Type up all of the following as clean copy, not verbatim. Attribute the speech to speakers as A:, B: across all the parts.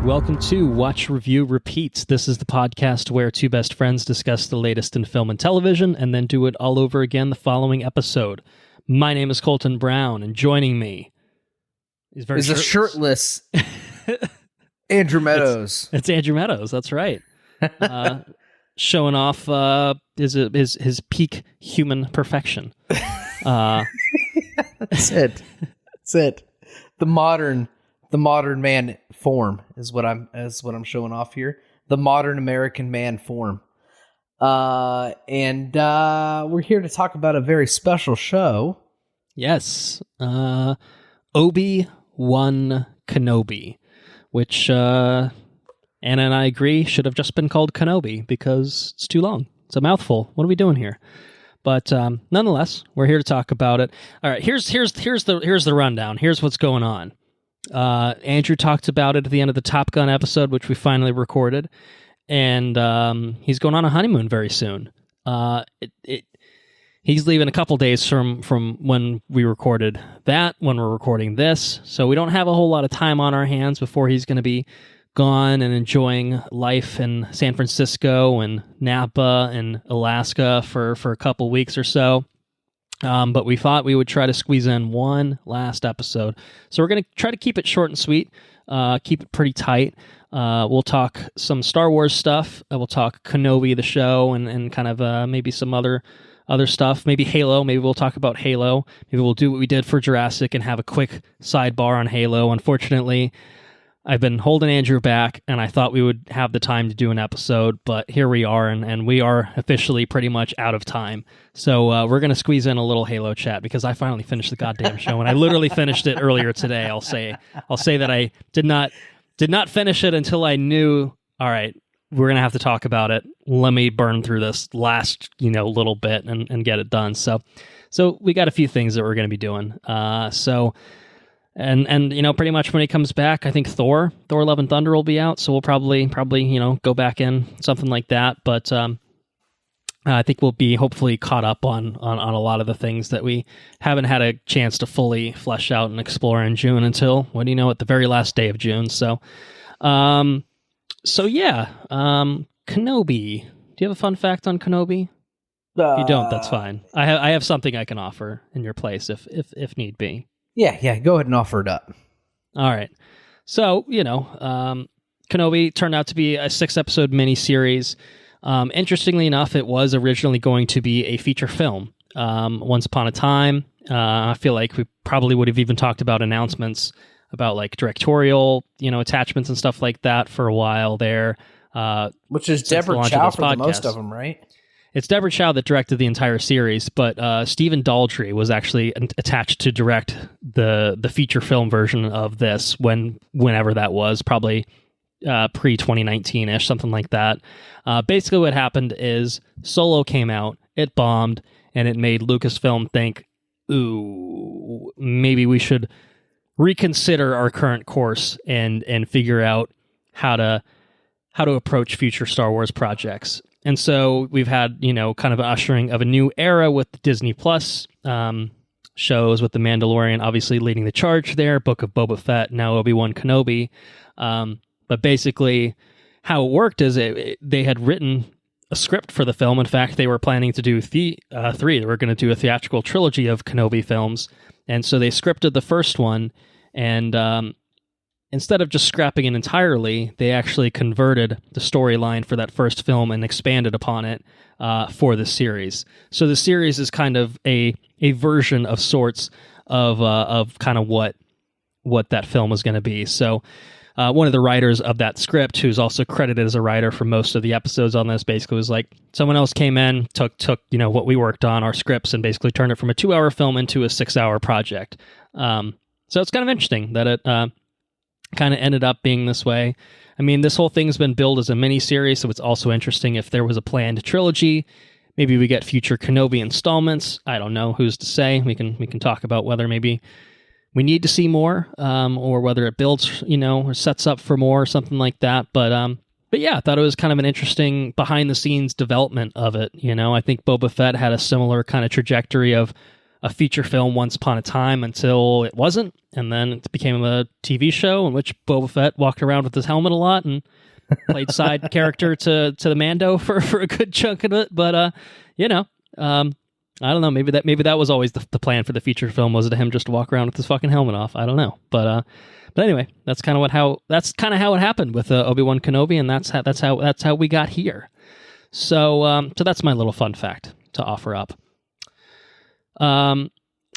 A: Welcome to Watch, Review, Repeat. This is the podcast where two best friends discuss the latest in film and television and then do it all over again the following episode. My name is Colton Brown, and joining me is
B: a shirtless Andrew Meadows.
A: It's Andrew Meadows, that's right. Showing off his peak human perfection.
B: That's it. That's it. The modern man form is what I'm showing off here. The modern American man form. And we're here to talk about a very special show.
A: Yes. Obi-Wan Kenobi, which Anna and I agree should have just been called Kenobi because it's too long. It's a mouthful. What are we doing here? But nonetheless, we're here to talk about it. All right, here's the rundown. Here's what's going on. Andrew talked about it at the end of the Top Gun episode, which we finally recorded, and he's going on a honeymoon very soon. He's leaving a couple days from when we recorded that, when we're recording this, so we don't have a whole lot of time on our hands before he's going to be gone and enjoying life in San Francisco and Napa and Alaska for a couple weeks or so. But we thought we would try to squeeze in one last episode. So we're going to try to keep it short and sweet, keep it pretty tight. We'll talk some Star Wars stuff. We'll talk Kenobi, the show, and kind of maybe some other stuff. Maybe Halo. Maybe we'll talk about Halo. Maybe we'll do what we did for Jurassic and have a quick sidebar on Halo. Unfortunately, I've been holding Andrew back, and I thought we would have the time to do an episode, but here we are, and we are officially pretty much out of time. So we're going to squeeze in a little Halo chat, because I finally finished the goddamn show, and I literally finished it earlier today. I'll say that I did not finish it until I knew, all right, we're going to have to talk about it. Let me burn through this last, little bit and get it done. So we got a few things that we're going to be doing. And pretty much when he comes back, I think Thor Love and Thunder will be out, so we'll probably go back in, something like that. But I think we'll be hopefully caught up on a lot of the things that we haven't had a chance to fully flesh out and explore in June until, at the very last day of June. So Kenobi. Do you have a fun fact on Kenobi? If you don't, that's fine. I have something I can offer in your place if need be.
B: Yeah, go ahead and offer it up.
A: All right. So, Kenobi turned out to be a 6-episode miniseries. Interestingly enough, it was originally going to be a feature film. Once upon a time, I feel like we probably would have even talked about announcements about like directorial, attachments and stuff like that for a while there.
B: Which is Deborah Chow for the most of them, right?
A: It's Deborah Chow that directed the entire series, but Stephen Daldry was actually attached to direct the feature film version of this whenever that was, probably pre-2019-ish, something like that. Basically what happened is Solo came out, it bombed, and it made Lucasfilm think, ooh, maybe we should reconsider our current course and figure out how to approach future Star Wars projects. And so we've had, kind of an ushering of a new era with the Disney Plus shows, with The Mandalorian obviously leading the charge there, Book of Boba Fett, now Obi-Wan Kenobi. But basically how it worked is they had written a script for the film. In fact, they were planning to do three. They were going to do a theatrical trilogy of Kenobi films. And so they scripted the first one, and instead of just scrapping it entirely, they actually converted the storyline for that first film and expanded upon it for the series. So the series is kind of a version of sorts of kind of what that film was going to be. So one of the writers of that script, who's also credited as a writer for most of the episodes on this, basically was like, someone else came in, took what we worked on, our scripts, and basically turned it from a 2-hour film into a 6-hour project. So it's kind of interesting that it kind of ended up being this way. I mean, this whole thing's been billed as a mini-series, so it's also interesting if there was a planned trilogy. Maybe we get future Kenobi installments. I don't know. Who's to say? We can talk about whether maybe we need to see more, or whether it builds, or sets up for more or something like that. But yeah, I thought it was kind of an interesting behind-the-scenes development of it. I think Boba Fett had a similar kind of trajectory of feature film once upon a time until it wasn't, and then it became a TV show in which Boba Fett walked around with his helmet a lot and played side character to the Mando for a good chunk of it. But I don't know. Maybe that was always the plan for the feature film, was it him just to walk around with his fucking helmet off? I don't know. But anyway, that's kind of how it happened with Obi-Wan Kenobi, and that's how we got here. So that's my little fun fact to offer up.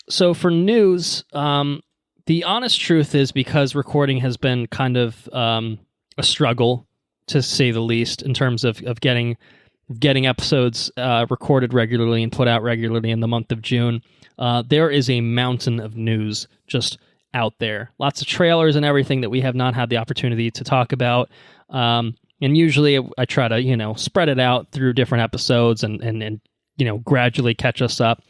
A: So for news, the honest truth is, because recording has been kind of a struggle, to say the least, in terms of getting episodes recorded regularly and put out regularly in the month of June. There is a mountain of news just out there. Lots of trailers and everything that we have not had the opportunity to talk about. And usually I try to, spread it out through different episodes and gradually catch us up.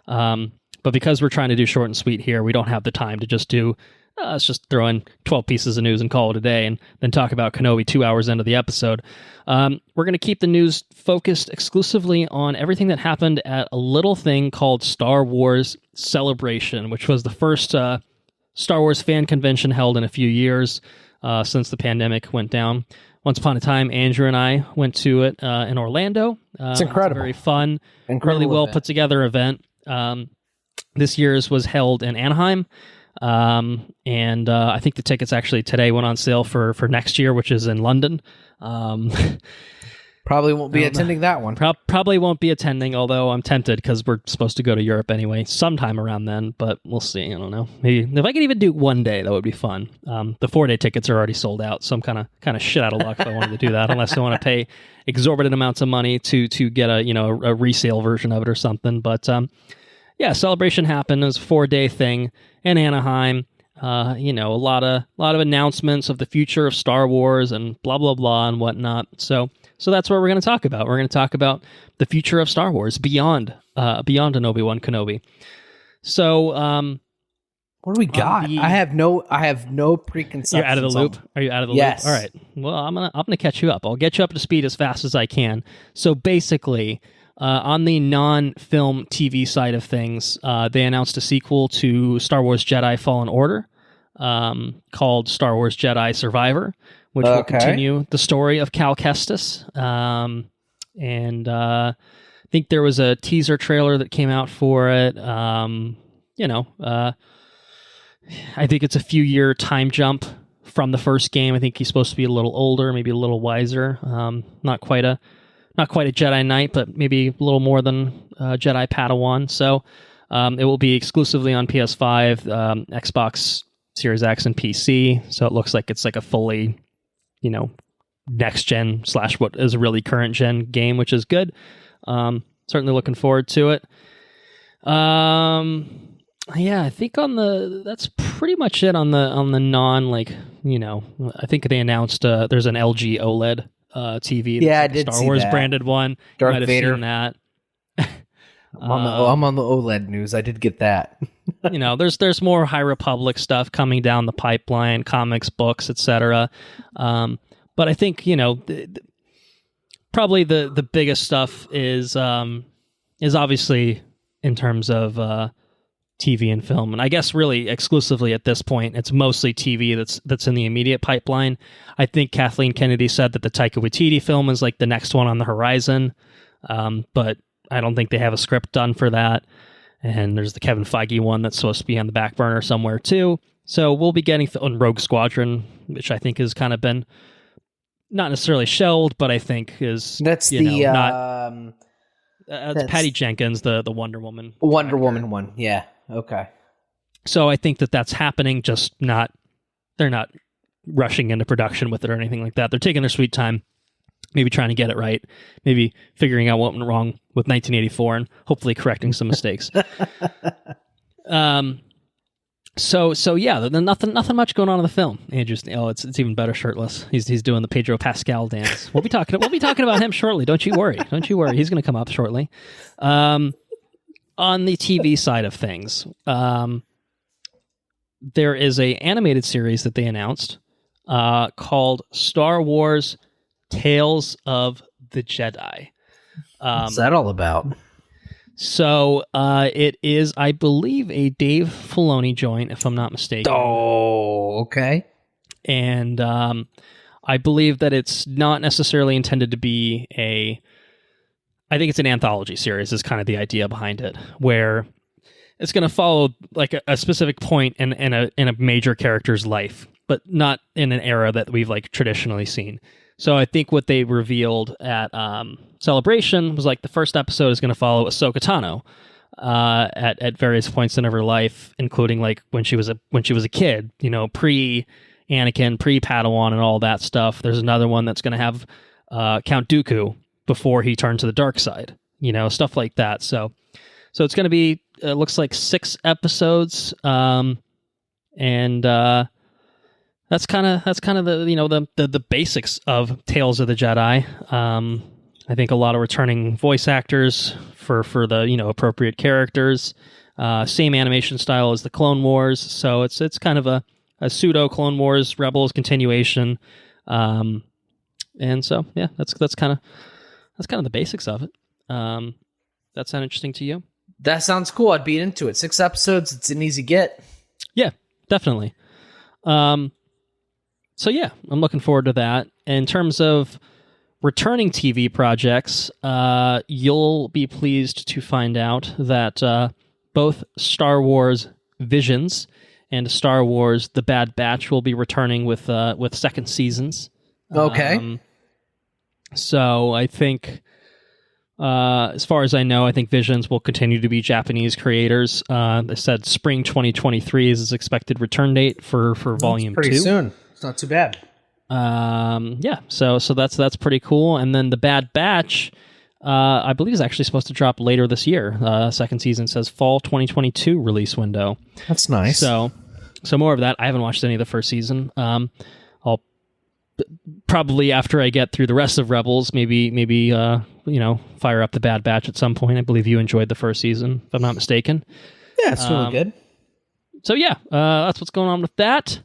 A: But because we're trying to do short and sweet here, we don't have the time to just do, let's just throw in 12 pieces of news and call it a day and then talk about Kenobi 2 hours into the episode. We're going to keep the news focused exclusively on everything that happened at a little thing called Star Wars Celebration, which was the first Star Wars fan convention held in a few years since the pandemic went down. Once upon a time, Andrew and I went to it in Orlando.
B: It's incredible.
A: It's a very fun,
B: incredible
A: really well
B: event.
A: put together event. This year's was held in Anaheim. And I think the tickets actually today went on sale for next year, which is in London.
B: Probably won't be attending that one.
A: Probably won't be attending, although I'm tempted because we're supposed to go to Europe anyway, sometime around then, but we'll see. I don't know. Maybe if I could even do one day, that would be fun. The 4-day tickets are already sold out, so I'm kind of shit out of luck if I wanted to do that, unless I want to pay exorbitant amounts of money to get a resale version of it or something. But yeah, Celebration happened. It was a 4-day thing in Anaheim. A lot of announcements of the future of Star Wars and blah blah blah and whatnot. So that's what we're going to talk about. We're going to talk about the future of Star Wars beyond an Obi-Wan Kenobi. So
B: what do we got? I have no preconceptions.
A: You're out of the loop. Are you out of the
B: Yes.
A: loop? All right. Well, I'm gonna catch you up. I'll get you up to speed as fast as I can. So basically, on the non-film TV side of things, they announced a sequel to Star Wars Jedi Fallen Order called Star Wars Jedi Survivor, which will continue the story of Cal Kestis. And I think there was a teaser trailer that came out for it. I think it's a few-year time jump from the first game. I think he's supposed to be a little older, maybe a little wiser. Not quite a Jedi Knight, but maybe a little more than Jedi Padawan. So it will be exclusively on PS5, Xbox Series X, and PC. So it looks like it's like a fully, next gen / what is a really current gen game, which is good. Certainly looking forward to it. Yeah, I think that's pretty much it on the non, I think they announced there's an LG OLED TV.
B: Yeah, I did
A: Star
B: see
A: Wars
B: that.
A: branded one.
B: Darth
A: Might have
B: Vader.
A: seen that.
B: I'm on the OLED news. I did get that.
A: There's more High Republic stuff coming down the pipeline, comics, books, etc. But I think probably the biggest stuff is obviously in terms of TV and film, and I guess really exclusively at this point, it's mostly TV that's in the immediate pipeline. I think Kathleen Kennedy said that the Taika Waititi film is like the next one on the horizon, but I don't think they have a script done for that. And there's the Kevin Feige one that's supposed to be on the back burner somewhere too. So we'll be getting on Rogue Squadron, which I think has kind of been not necessarily shelved, but I think is
B: That's
A: Patty Jenkins, the Wonder Woman.
B: Wonder Woman one. Yeah. Okay.
A: So I think that's happening, just they're not rushing into production with it or anything like that. They're taking their sweet time, maybe trying to get it right, maybe figuring out what went wrong with 1984 and hopefully correcting some mistakes. So yeah, then nothing much going on in the film. Andrew's it's even better shirtless. He's doing the Pedro Pascal dance. We'll be talking about him shortly. Don't you worry. He's going to come up shortly. On the TV side of things, there is a animated series that they announced called Star Wars Tales of the Jedi.
B: What's that all about?
A: So it is, I believe, a Dave Filoni joint, if I'm not mistaken.
B: Oh, okay.
A: And I believe that it's not necessarily intended to be I think it's an anthology series is kind of the idea behind it, where it's going to follow like a specific point in a major character's life, but not in an era that we've like traditionally seen. So I think what they revealed at Celebration was like the first episode is going to follow Ahsoka Tano at various points in her life, including like when she was a kid, pre Anakin, pre Padawan, and all that stuff. There's another one that's going to have Count Dooku before he turned to the dark side, stuff like that. So it's going to be looks like 6 episodes, and that's kind of the basics of Tales of the Jedi. I think a lot of returning voice actors for the appropriate characters. Same animation style as the Clone Wars, so it's kind of a pseudo Clone Wars Rebels continuation. And so yeah, that's kind of the basics of it. That sound interesting to you?
B: That sounds cool. I'd be into it. 6 episodes. It's an easy get.
A: Yeah, definitely. So yeah, I'm looking forward to that. In terms of returning TV projects, you'll be pleased to find out that both Star Wars Visions and Star Wars The Bad Batch will be returning with second seasons.
B: Okay.
A: So I think, as far as I know, I think Visions will continue to be Japanese creators. They said spring 2023 is its expected return date for Volume 2.
B: Pretty soon. It's not too bad.
A: Yeah, so that's pretty cool. And then The Bad Batch, I believe, is actually supposed to drop later this year. Second season says fall 2022 release window.
B: That's nice.
A: So more of that. I haven't watched any of the first season. I'll probably, after I get through the rest of Rebels, maybe fire up The Bad Batch at some point. I believe you enjoyed the first season, if I'm not mistaken.
B: Yeah, it's really good.
A: So yeah, that's what's going on with that.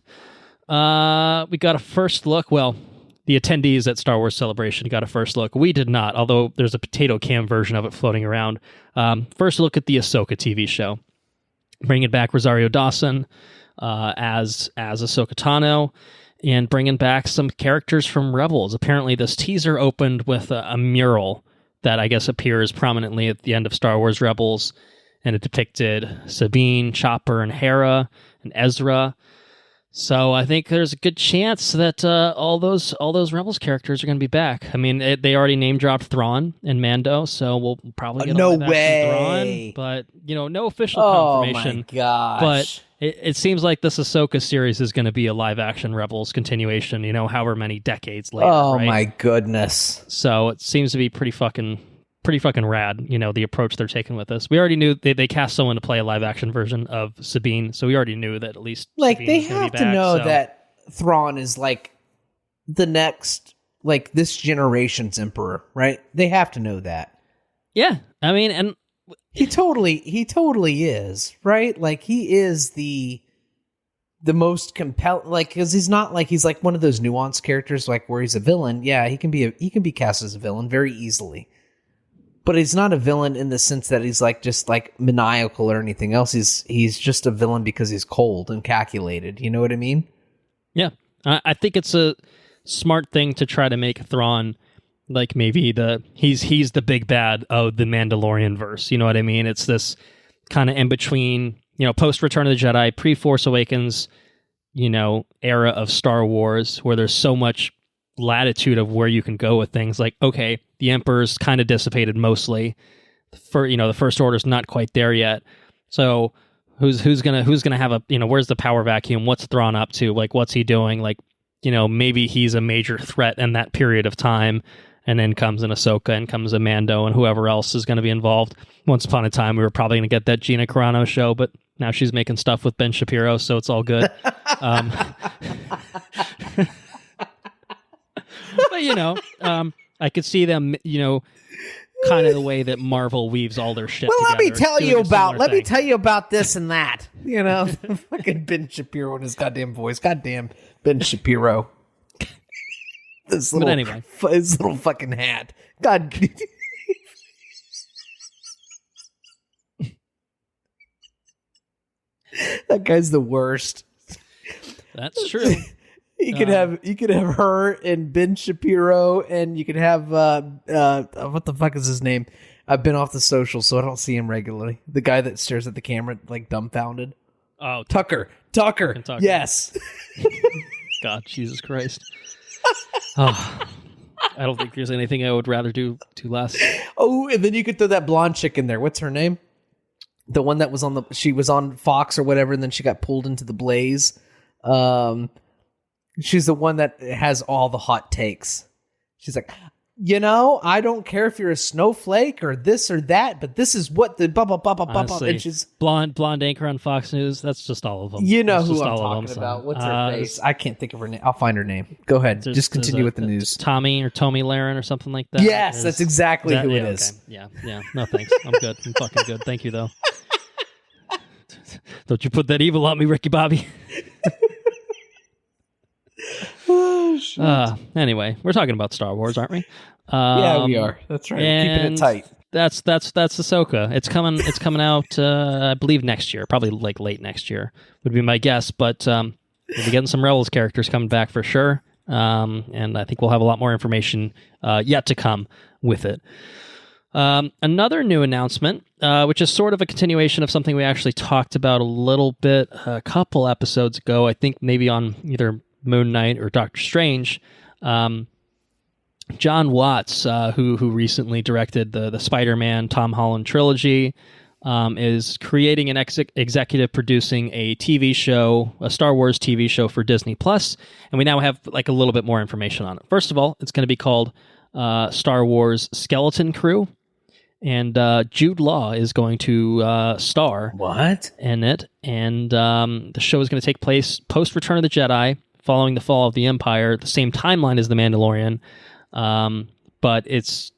A: We got a first look. Well, the attendees at Star Wars Celebration got a first look. We did not, although there's a potato cam version of it floating around. First look at the Ahsoka TV show. Bringing back Rosario Dawson as Ahsoka Tano, and bringing back some characters from Rebels. Apparently, this teaser opened with a mural that I guess appears prominently at the end of Star Wars Rebels, and it depicted Sabine, Chopper, and Hera, and Ezra. So I think there's a good chance that all those Rebels characters are going to be back. I mean, they already name dropped Thrawn and Mando, so we'll probably get a live action Thrawn, but no official confirmation.
B: Oh my gosh!
A: But it seems like this Ahsoka series is going to be a live action Rebels continuation. However many decades later.
B: Oh
A: right?
B: My goodness!
A: So it seems to be pretty fucking rad, the approach they're taking with this. We already knew they cast someone to play a live action version of Sabine, so we already knew that at least
B: Sabine they have to know that Thrawn is like the next, like this generation's emperor, right? They have to know that.
A: Yeah, I mean, and
B: he totally is, right? Like he is the most compelling, like, because he's not like he's like one of those nuanced characters, like where he's a villain. Yeah, he can be cast as a villain very easily. But he's not a villain in the sense that he's like just like maniacal or anything else. He's just a villain because he's cold and calculated. You know what I mean?
A: Yeah, I think it's a smart thing to try to make Thrawn like maybe he's the big bad of the Mandalorian verse. You know what I mean? It's this kind of in between, post Return of the Jedi, pre Force Awakens, era of Star Wars where there's so much latitude of where you can go with things. Like, okay, the Emperor's kind of dissipated mostly. The First Order's not quite there yet. So who's gonna have a where's the power vacuum? What's Thrawn up to? Like, what's he doing? Like, maybe he's a major threat in that period of time. And then comes an Ahsoka and comes a Mando and whoever else is going to be involved. Once upon a time, we were probably going to get that Gina Carano show, but now she's making stuff with Ben Shapiro, so it's all good. But I could see them, kind of the way that Marvel weaves all their shit together.
B: Let me tell you about this and that. Fucking Ben Shapiro and his goddamn voice. Goddamn Ben Shapiro. His little fucking hat. God. That guy's the worst.
A: That's true.
B: You could have her and Ben Shapiro, and you could have what the fuck is his name? I've been off the social, so I don't see him regularly. The guy that stares at the camera like dumbfounded.
A: Oh,
B: Tucker. Yes.
A: God, Jesus Christ. Oh, I don't think there's anything I would rather do less.
B: Oh, and then you could throw that blonde chick in there. What's her name? The one that was she was on Fox or whatever, and then she got pulled into the blaze. She's the one that has all the hot takes. She's like, I don't care if you're a snowflake or this or that, but this is what the blah, blah, blah, blah, blah, blah. And she's
A: blonde anchor on Fox News. That's just all of them.
B: You know who I'm talking about. What's her face? I can't think of her name. I'll find her name. Go ahead. Just continue with the news.
A: Tommy Laren or something like that.
B: Yes, that's exactly who it is.
A: Okay. Yeah. No, thanks. I'm good. I'm fucking good. Thank you, though. Don't you put that evil on me, Ricky Bobby.
B: Oh, shit.
A: Anyway, we're talking about Star Wars, aren't we?
B: Yeah, we are. That's right. We're keeping it tight.
A: That's Ahsoka. It's coming out, I believe next year, probably like late next year would be my guess. But we'll be getting some Rebels characters coming back for sure, and I think we'll have a lot more information yet to come with it. Another new announcement, which is sort of a continuation of something we actually talked about a little bit a couple episodes ago. I think maybe on either Moon Knight or Doctor Strange. John Watts, who recently directed the Spider-Man Tom Holland trilogy, is creating and executive producing a TV show, a Star Wars TV show for Disney Plus, and we now have like a little bit more information on it. First of all, it's going to be called Star Wars Skeleton Crew, and Jude Law is going to star in it, and the show is going to take place post Return of the Jedi, following the fall of the Empire, the same timeline as The Mandalorian. But it's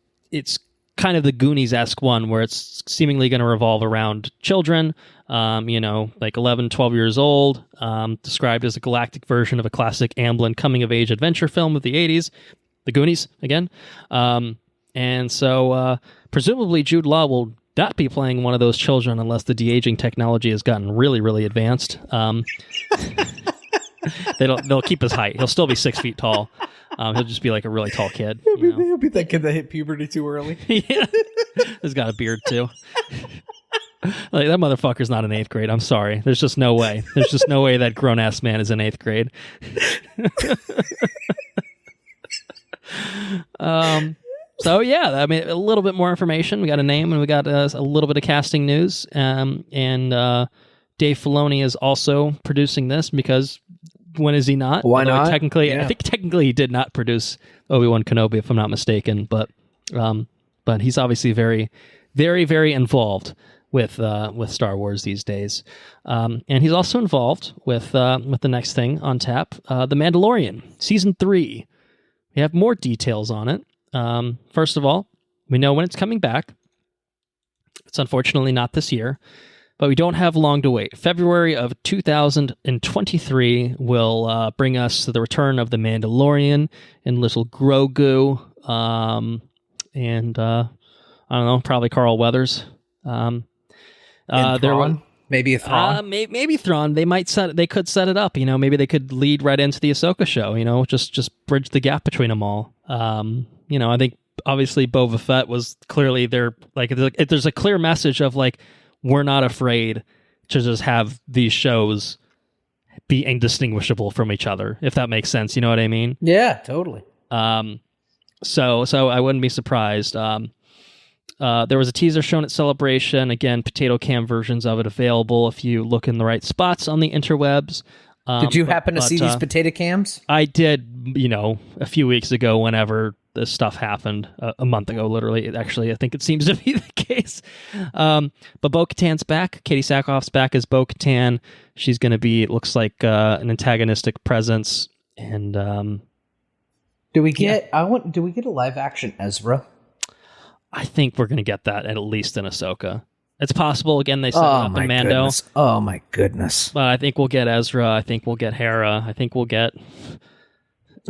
A: kind of the Goonies-esque one where it's seemingly going to revolve around children, like 11, 12 years old, described as a galactic version of a classic Amblin coming-of-age adventure film of the 80s, the Goonies, again. And so presumably Jude Law will not be playing one of those children unless the de-aging technology has gotten really, really advanced. They'll keep his height. He'll still be 6 feet tall. He'll just be like a really tall kid.
B: He'll be that kid that hit puberty too early.
A: Yeah. He's got a beard too. Like, that motherfucker's not in 8th grade. I'm sorry. There's just no way. There's just no way that grown-ass man is in 8th grade. So yeah, I mean, a little bit more information. We got a name and we got a little bit of casting news. And Dave Filoni is also producing this because when is he not?
B: Why not?
A: Technically, yeah. I think technically he did not produce Obi-Wan Kenobi, if I'm not mistaken. But he's obviously very, very, very involved with Star Wars these days. And he's also involved with the next thing on tap, The Mandalorian Season 3. We have more details on it. First of all, we know when it's coming back. It's unfortunately not this year, but we don't have long to wait. February of 2023 will bring us the return of the Mandalorian and little Grogu, and I don't know, probably Carl Weathers.
B: Thrawn? Maybe a Thrawn?
A: Maybe Thrawn. They could set it up. Maybe they could lead right into the Ahsoka show. Just bridge the gap between them all. I think obviously Boba Fett was clearly there. Like, there's a clear message of like, we're not afraid to just have these shows be indistinguishable from each other, if that makes sense. You know what I mean?
B: Yeah, totally.
A: So I wouldn't be surprised. There was a teaser shown at Celebration. Again, potato cam versions of it available if you look in the right spots on the interwebs.
B: Did you happen to see these potato cams?
A: I did, a few weeks ago whenever this stuff happened, a month ago, literally. Actually, I think it seems to be the case. But Bo-Katan's back. Katie Sackhoff's back as Bo-Katan. She's going to be, it looks like, an antagonistic presence. And
B: do we get a live action Ezra?
A: I think we're going to get that at least in Ahsoka. It's possible. Again, they set it up in Mando.
B: Goodness. Oh my goodness!
A: But I think we'll get Ezra. I think we'll get Hera. I think we'll get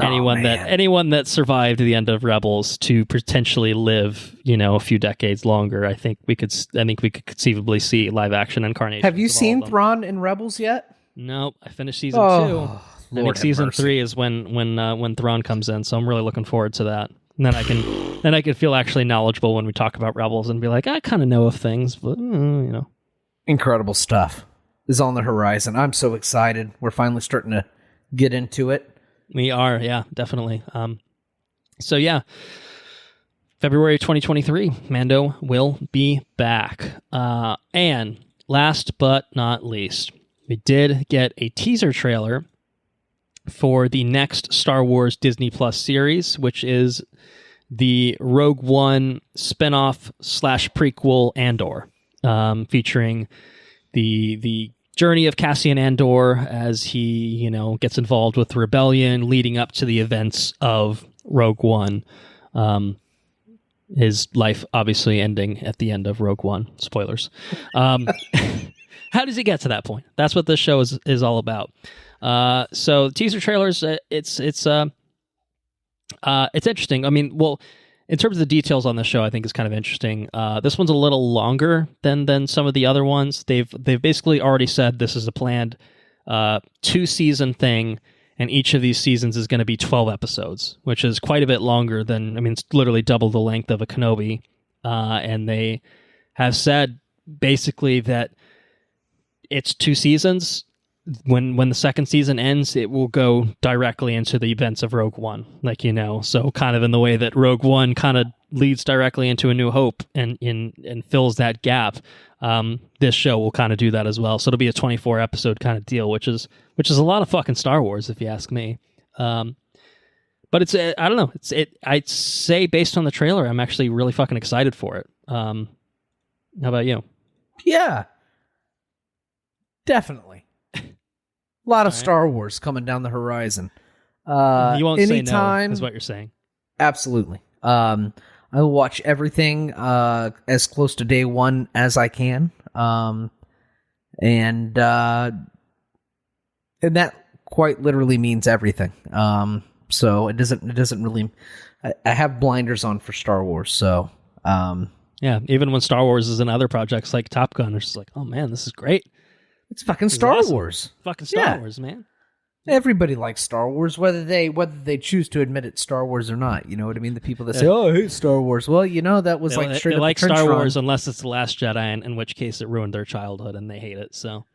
A: anyone that survived the end of Rebels to potentially live, a few decades longer. I think we could conceivably see live action incarnations.
B: Have you seen Thrawn in Rebels yet?
A: No, I finished season 2. I think season 3 is when Thrawn comes in, so I'm really looking forward to that. And then I can feel actually knowledgeable when we talk about Rebels and be like, I kind of know of things, but
B: Incredible stuff is on the horizon. I'm so excited. We're finally starting to get into it.
A: We are, yeah, definitely. So yeah, February 2023, Mando will be back. And last but not least, we did get a teaser trailer for the next Star Wars Disney Plus series, which is the Rogue One spinoff / prequel Andor, featuring the journey of Cassian Andor as he, gets involved with the rebellion leading up to the events of Rogue One. His life obviously ending at the end of Rogue One. Spoilers. How does he get to that point? That's what this show is all about. So teaser trailers, it's interesting. I mean, well, in terms of the details on the show, I think is kind of interesting. This one's a little longer than some of the other ones. They've basically already said this is a planned 2-season thing, and each of these seasons is going to be 12 episodes, which is quite a bit longer than, it's literally double the length of a Kenobi. And they have said basically that it's 2 seasons. When the second season ends, it will go directly into the events of Rogue One, so kind of in the way that Rogue One kind of leads directly into A New Hope and fills that gap. This show will kind of do that as well. So it'll be a 24 episode kind of deal, which is a lot of fucking Star Wars, if you ask me. But it's I don't know. I'd say based on the trailer, I'm actually really fucking excited for it. How about you?
B: Yeah, definly. A lot of Star Wars coming down the horizon.
A: You won't say no, is what you're saying.
B: Absolutely. I will watch everything as close to day one as I can. And that quite literally means everything. So it doesn't really... I have blinders on for Star Wars, so...
A: Yeah, even when Star Wars is in other projects like Top Gun, it's just like, oh man, this is great.
B: It's fucking Star Wars.
A: Fucking Star Wars, man.
B: Everybody likes Star Wars, whether they choose to admit it's Star Wars or not. You know what I mean? The people that say, "Oh, I hate Star Wars." Well, that was straight up. They like
A: Star Wars unless it's The Last Jedi, in which case it ruined their childhood and they hate it. So,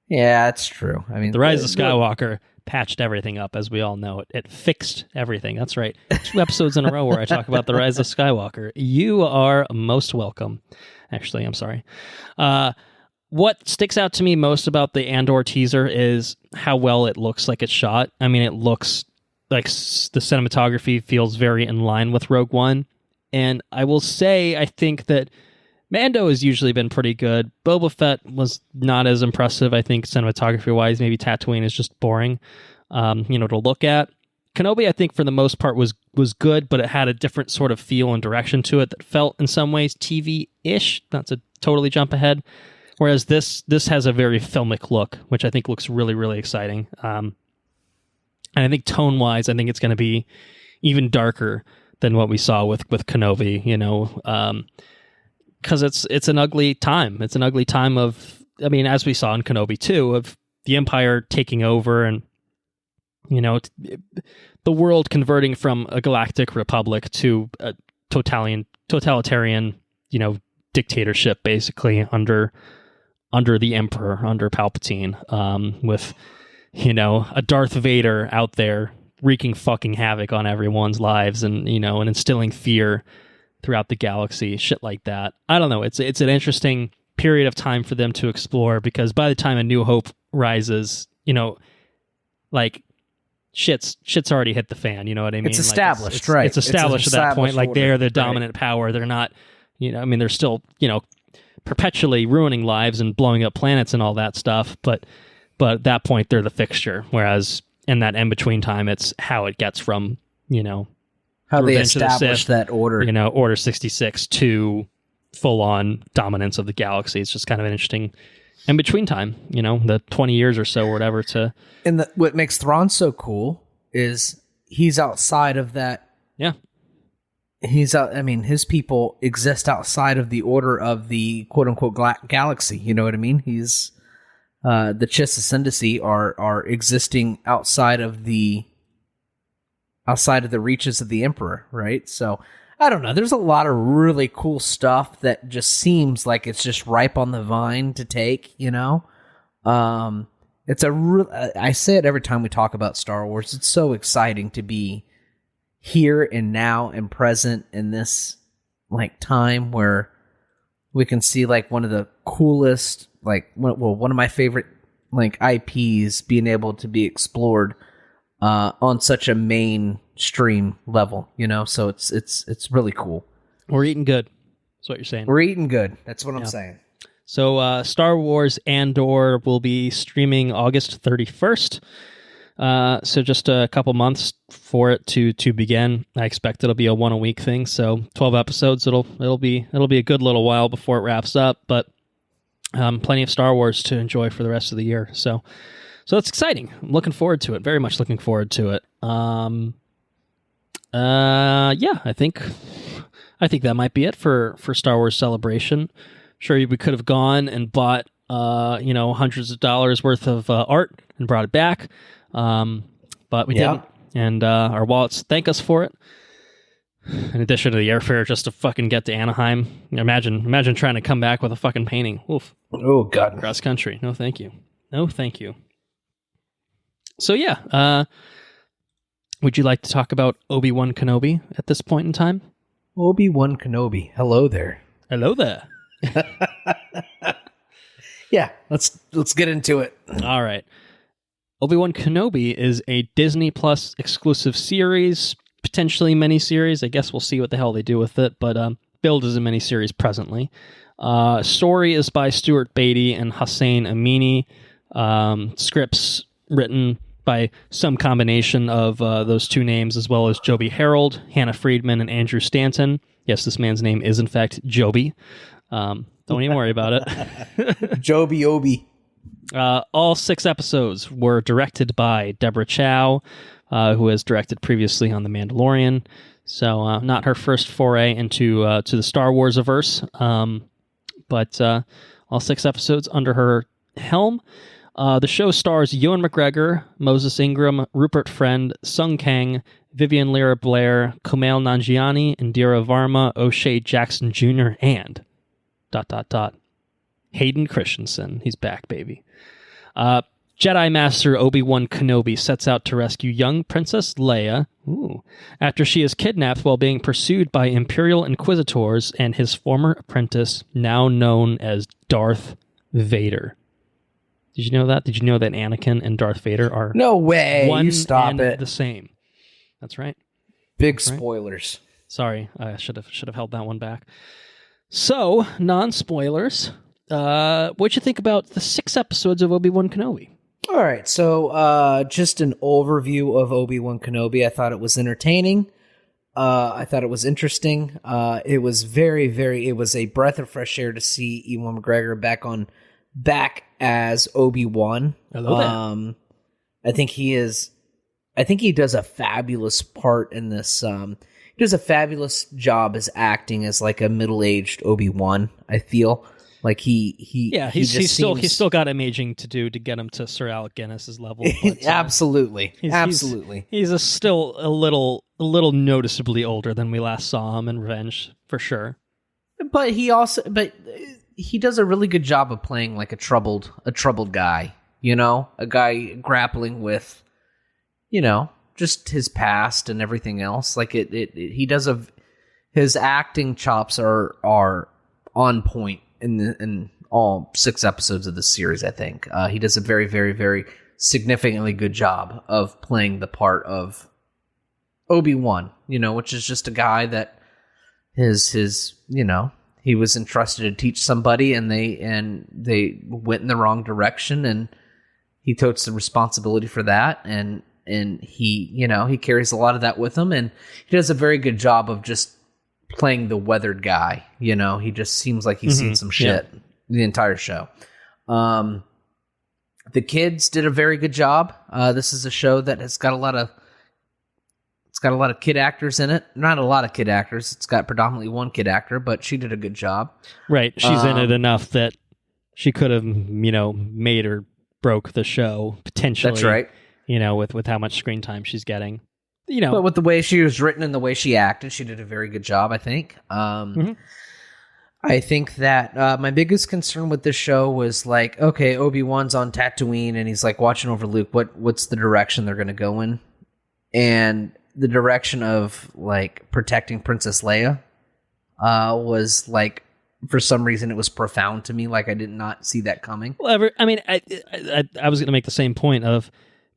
B: yeah, that's true. I mean,
A: The Rise of Skywalker patched everything up, as we all know. It fixed everything. That's right. 2 episodes in a row where I talk about The Rise of Skywalker. You are most welcome. Actually, I'm sorry. What sticks out to me most about the Andor teaser is how well it looks like it's shot. I mean, it looks like the cinematography feels very in line with Rogue One. And I will say, I think that Mando has usually been pretty good. Boba Fett was not as impressive, I think, cinematography-wise. Maybe Tatooine is just boring, to look at. Kenobi, I think, for the most part, was good, but it had a different sort of feel and direction to it that felt, in some ways, TV-ish. Not to totally jump ahead. Whereas this has a very filmic look, which I think looks really, really exciting. And I think tone-wise, I think it's going to be even darker than what we saw with Kenobi, because it's an ugly time. It's an ugly time of, as we saw in Kenobi too, of the Empire taking over and, the world converting from a galactic republic to a totalitarian, dictatorship, basically, under the Emperor, under Palpatine, with, a Darth Vader out there wreaking fucking havoc on everyone's lives and, and instilling fear throughout the galaxy, shit like that. I don't know. It's an interesting period of time for them to explore, because by the time A New Hope rises, shit's already hit the fan. You know what I mean?
B: It's established, right?
A: It's established at that point. Like, they're the dominant power. They're not, they're still, perpetually ruining lives and blowing up planets and all that stuff, but at that point they're the fixture, whereas in that in-between time it's how it gets from
B: how they establish that order,
A: Order 66 to full-on dominance of the galaxy. It's just kind of an interesting in-between time, the 20 years or so or whatever. And
B: what makes Thrawn so cool is he's outside of that.
A: Yeah.
B: He's out. I mean, his people exist outside of the order of the quote unquote galaxy. You know what I mean? He's the Chiss Ascendancy are existing outside of the reaches of the Emperor, right? So I don't know. There's a lot of really cool stuff that just seems like it's just ripe on the vine to take. You know, it's I say it every time we talk about Star Wars. It's so exciting to be here and now and present in this like time where we can see like one of the coolest, like one of my favorite like IPs being able to be explored on such a mainstream level, you know. So it's really cool.
A: We're eating good. That's what you're saying.
B: We're eating good. That's what I'm saying.
A: So Star Wars Andor will be streaming August 31st. So just a couple months for it to begin. I expect it'll be a 1 a week thing. So 12 episodes. It'll be a good little while before it wraps up, but plenty of Star Wars to enjoy for the rest of the year. So it's exciting. I'm looking forward to it. Very much looking forward to it. Yeah, I think that might be it for Star Wars Celebration. Sure, we could have gone and bought hundreds of dollars worth of art and brought it back. But we didn't, and our wallets thank us for it. In addition to the airfare just to fucking get to Anaheim. Imagine trying to come back with a fucking painting. Oof.
B: Oh, God.
A: Cross country. No, thank you. No, thank you. So, yeah. Would you like to talk about Obi-Wan Kenobi at this point in time?
B: Obi-Wan Kenobi. Hello there.
A: Hello there.
B: Yeah, let's get into it.
A: All right. Obi-Wan Kenobi is a Disney Plus exclusive series, potentially miniseries. I guess we'll see what the hell they do with it, but billed as a miniseries presently. Story is by Stuart Beatty and Hossein Amini. Scripts written by some combination of those two names, as well as Joby Harold, Hannah Friedman, and Andrew Stanton. Yes, this man's name is in fact Joby. Don't even worry about it.
B: Joby Obi.
A: All 6 episodes were directed by Deborah Chow, who has directed previously on The Mandalorian. So not her first foray into to the Star Wars-averse, but all 6 episodes under her helm. The show stars Ewan McGregor, Moses Ingram, Rupert Friend, Sung Kang, Vivian Lyra Blair, Kumail Nanjiani, Indira Varma, O'Shea Jackson Jr., and ... Hayden Christensen. He's back, baby. Jedi Master Obi-Wan Kenobi sets out to rescue young Princess Leia after she is kidnapped while being pursued by Imperial Inquisitors and his former apprentice, now known as Darth Vader. Did you know that? Did you know that Anakin and Darth Vader are
B: no way?
A: One
B: you stop
A: and
B: it.
A: The same. That's right.
B: Big spoilers.
A: Sorry, I should have held that one back. So, non-spoilers. What'd you think about the 6 episodes of Obi-Wan Kenobi?
B: All right, so just an overview of Obi-Wan Kenobi. I thought it was entertaining. I thought it was interesting. It was it was a breath of fresh air to see Ewan McGregor back as Obi-Wan.
A: Hello there.
B: I think he does a fabulous part in this. He does a fabulous job as acting as like a middle-aged Obi-Wan, I feel. Like he's still got imaging to do to get him to Sir Alec Guinness's level. But, absolutely.
A: He's still a little noticeably older than we last saw him in Revenge, for sure.
B: But he does a really good job of playing like a troubled guy. You know, a guy grappling with, you know, just his past and everything else. Like his acting chops are on point in all 6 episodes of this series. I think he does a very, very, very significantly good job of playing the part of Obi-Wan, you know, which is just a guy that his you know, he was entrusted to teach somebody and they went in the wrong direction, and he totes the responsibility for that, and he, you know, he carries a lot of that with him, and he does a very good job of just playing the weathered guy. You know, he just seems like he's seen some shit the entire show. The kids did a very good job. This is a show that has got a lot of It's got a lot of kid actors in it. Not a lot of kid actors. It's got predominantly one kid actor, but she did a good job.
A: Right. She's in it enough that she could have, made or broke the show potentially.
B: That's right.
A: With how much screen time she's getting.
B: But with the way she was written and the way she acted, she did a very good job, I think. I think that my biggest concern with this show was like, okay, Obi-Wan's on Tatooine and he's like watching over Luke. What's the direction they're going to go in? And the direction of like protecting Princess Leia was like, for some reason, it was profound to me. Like I did not see that coming.
A: Well, I was going to make the same point of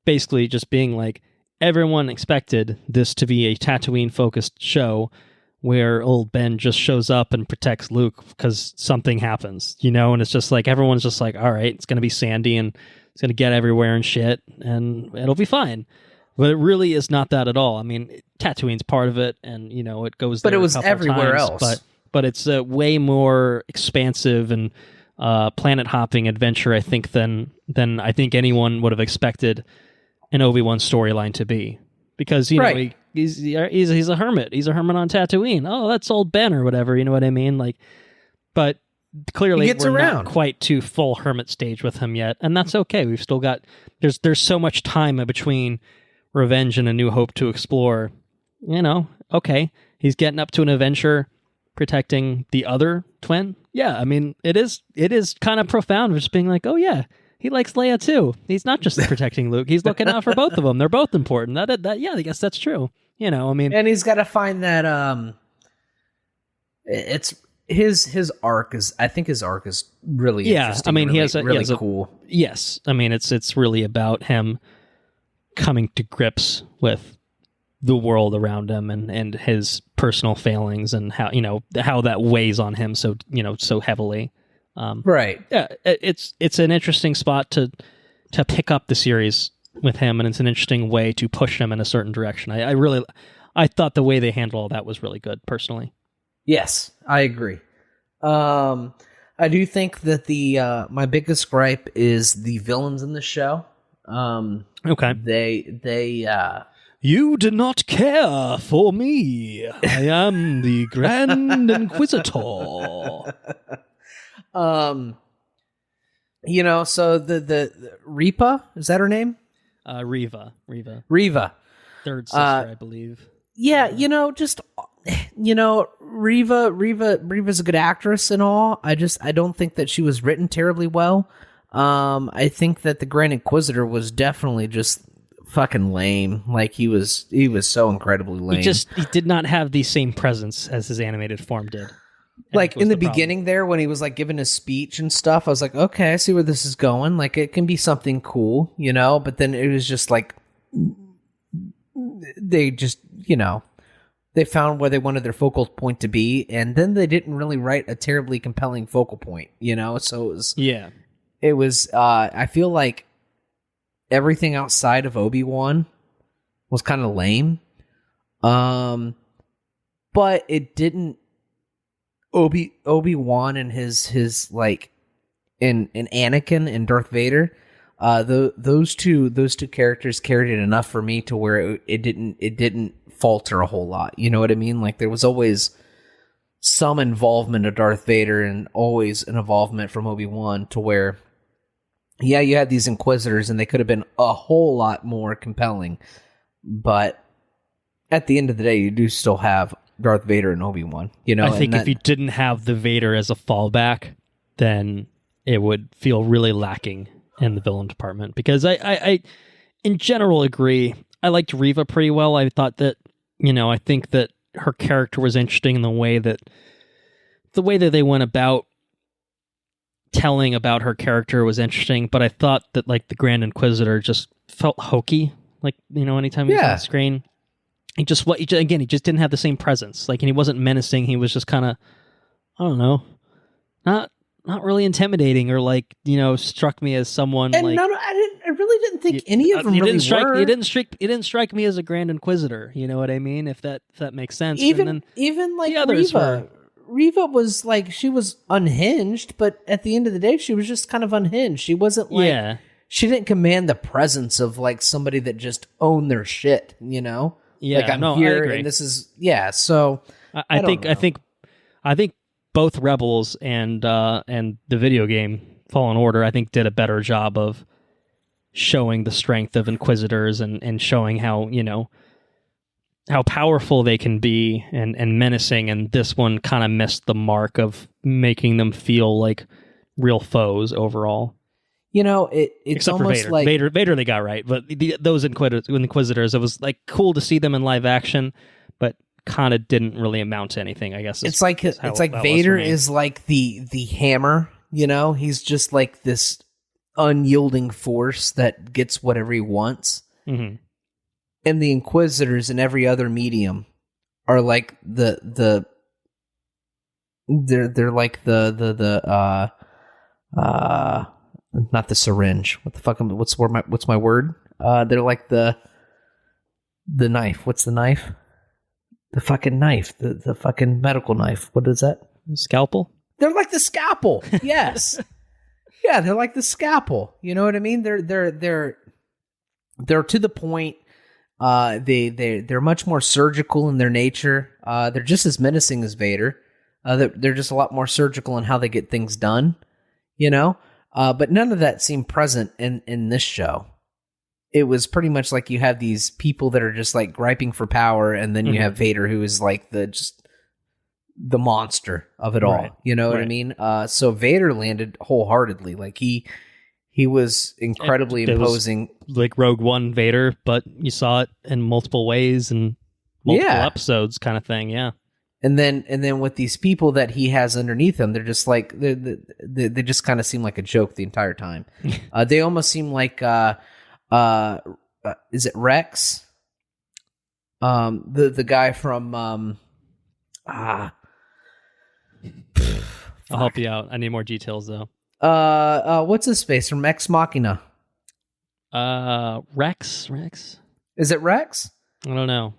A: basically just being like, everyone expected this to be a Tatooine-focused show where old Ben just shows up and protects Luke because something happens, and it's just like, everyone's just like, all right, it's going to be sandy and it's going to get everywhere and shit, and it'll be fine. But it really is not that at all. I mean, Tatooine's part of it, and, it goes there.
B: But it was everywhere
A: times,
B: else.
A: But it's a way more expansive and planet-hopping adventure, I think, than I think anyone would have expected an Obi-Wan storyline to be. Because,
B: right.
A: he's a hermit. He's a hermit on Tatooine. Oh, that's old Ben or whatever, you know what I mean? Like, but clearly we're not quite to full hermit stage with him yet, and that's okay. We've still got... There's so much time in between Revenge and A New Hope to explore. Okay, he's getting up to an adventure protecting the other twin. Yeah, I mean, it is kind of profound, just being like, oh yeah, he likes Leia too. He's not just protecting Luke; he's looking out for both of them. They're both important. Yeah, I guess that's true. I mean,
B: and he's got to find that. It's his arc is. I think his arc is really interesting.
A: I mean,
B: really,
A: he has
B: really cool.
A: Yes, I mean, it's really about him coming to grips with the world around him and his personal failings and how that weighs on him so heavily.
B: Right.
A: Yeah, it's an interesting spot to pick up the series with him, and it's an interesting way to push him in a certain direction. I thought the way they handled all that was really good, personally.
B: Yes, I agree. I do think that my biggest gripe is the villains in the show.
A: Okay.
B: They
A: You did not care for me. I am the Grand Inquisitor.
B: So the Repa, is that her name?
A: Reva. Third sister, I believe.
B: Yeah, Reva's a good actress and all. I don't think that she was written terribly well. I think that the Grand Inquisitor was definitely just fucking lame. Like he was so incredibly lame.
A: He did not have the same presence as his animated form did.
B: Like in the beginning there, when he was like giving his speech and stuff, I was like, okay, I see where this is going. Like it can be something cool, but then it was just like they just, they found where they wanted their focal point to be, and then they didn't really write a terribly compelling focal point, so it was I feel like everything outside of Obi-Wan was kind of lame. But it didn't Obi-Wan and his like and Anakin and Darth Vader, those two characters carried it enough for me to where it didn't falter a whole lot. You know what I mean? Like there was always some involvement of Darth Vader and always an involvement from Obi-Wan to where, yeah, you had these Inquisitors and they could have been a whole lot more compelling. But at the end of the day, you do still have Darth Vader and Obi-Wan.
A: I think if you didn't have the Vader as a fallback, then it would feel really lacking in the villain department. Because I in general agree. I liked Reva pretty well. I thought that, I think that her character was interesting in the way that they went about telling about her character was interesting, but I thought that like the Grand Inquisitor just felt hokey. Like, anytime he was on screen, he just didn't have the same presence. Like, and he wasn't menacing. He was just kind of, I don't know, not really intimidating or like, struck me as someone.
B: And
A: like,
B: I really didn't think any of them really were.
A: He didn't strike me as a Grand Inquisitor. You know what I mean? If that makes sense.
B: Even like Reva was like, she was unhinged, but at the end of the day, she was just kind of unhinged. She wasn't like, she didn't command the presence of like somebody that just owned their shit,
A: Yeah,
B: like I'm
A: no,
B: here,
A: I agree.
B: and this is So
A: I think both Rebels and the video game Fallen Order, I think, did a better job of showing the strength of Inquisitors and showing how, how powerful they can be and menacing. And this one kind of missed the mark of making them feel like real foes overall.
B: It's
A: except for
B: almost
A: Vader.
B: like
A: Vader they got right, but those Inquisitors, it was like cool to see them in live action, but kind of didn't really amount to anything. I guess
B: it's like Vader is like the hammer. He's just like this unyielding force that gets whatever he wants.
A: Mm-hmm.
B: And the Inquisitors in every other medium are like they're like the not the syringe. What the fuck? What's my word? They're like the knife. What's the knife? The fucking knife. The fucking medical knife. What is that?
A: Scalpel?
B: They're like the scalpel. Yes. Yeah, they're like the scalpel. You know what I mean? They're to the point. They're much more surgical in their nature. They're just as menacing as Vader. They're just a lot more surgical in how they get things done. But none of that seemed present in this show. It was pretty much like you have these people that are just like griping for power, and then you have Vader, who is like the monster of it all.
A: Right.
B: You know what I mean? So Vader landed wholeheartedly. Like he was incredibly imposing.
A: Was like Rogue One Vader, but you saw it in multiple ways and multiple episodes, kind of thing. Yeah.
B: And then with these people that he has underneath him, they're just like they just kind of seem like a joke the entire time. They almost seem like is it Rex? The guy from
A: I'll help you out. I need more details though.
B: What's his face from Ex Machina?
A: Rex.
B: Is it Rex?
A: I don't know.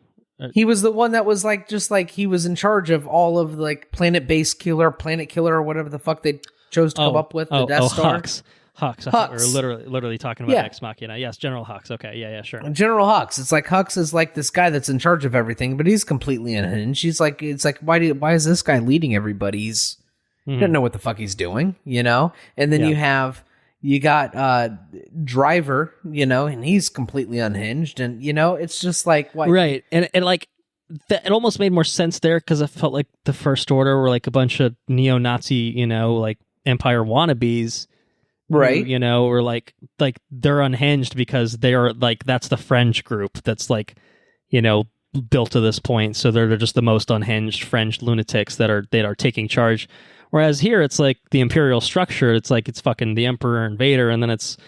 B: He was the one that was like, just like he was in charge of all of like Planet Killer, or whatever the fuck they chose to come up with. The Death Star.
A: Hux. I thought we were literally talking about Ex Machina. Yes, General Hux. Okay, yeah, sure.
B: General Hux. It's like Hux is like this guy that's in charge of everything, but he's completely unhinged. It's like, why is this guy leading everybody? He doesn't know what the fuck he's doing, And then you got Driver, and he's completely unhinged, and it's just like what?
A: Right, and like it almost made more sense there because I felt like the First Order were like a bunch of neo-Nazi, like Empire wannabes.
B: Right.
A: Or like they're unhinged because they're like, that's the French group that's like, built to this point. So they're just the most unhinged French lunatics that are taking charge. Whereas here it's like the Imperial structure. It's like, it's fucking the Emperor and Vader. And then it's,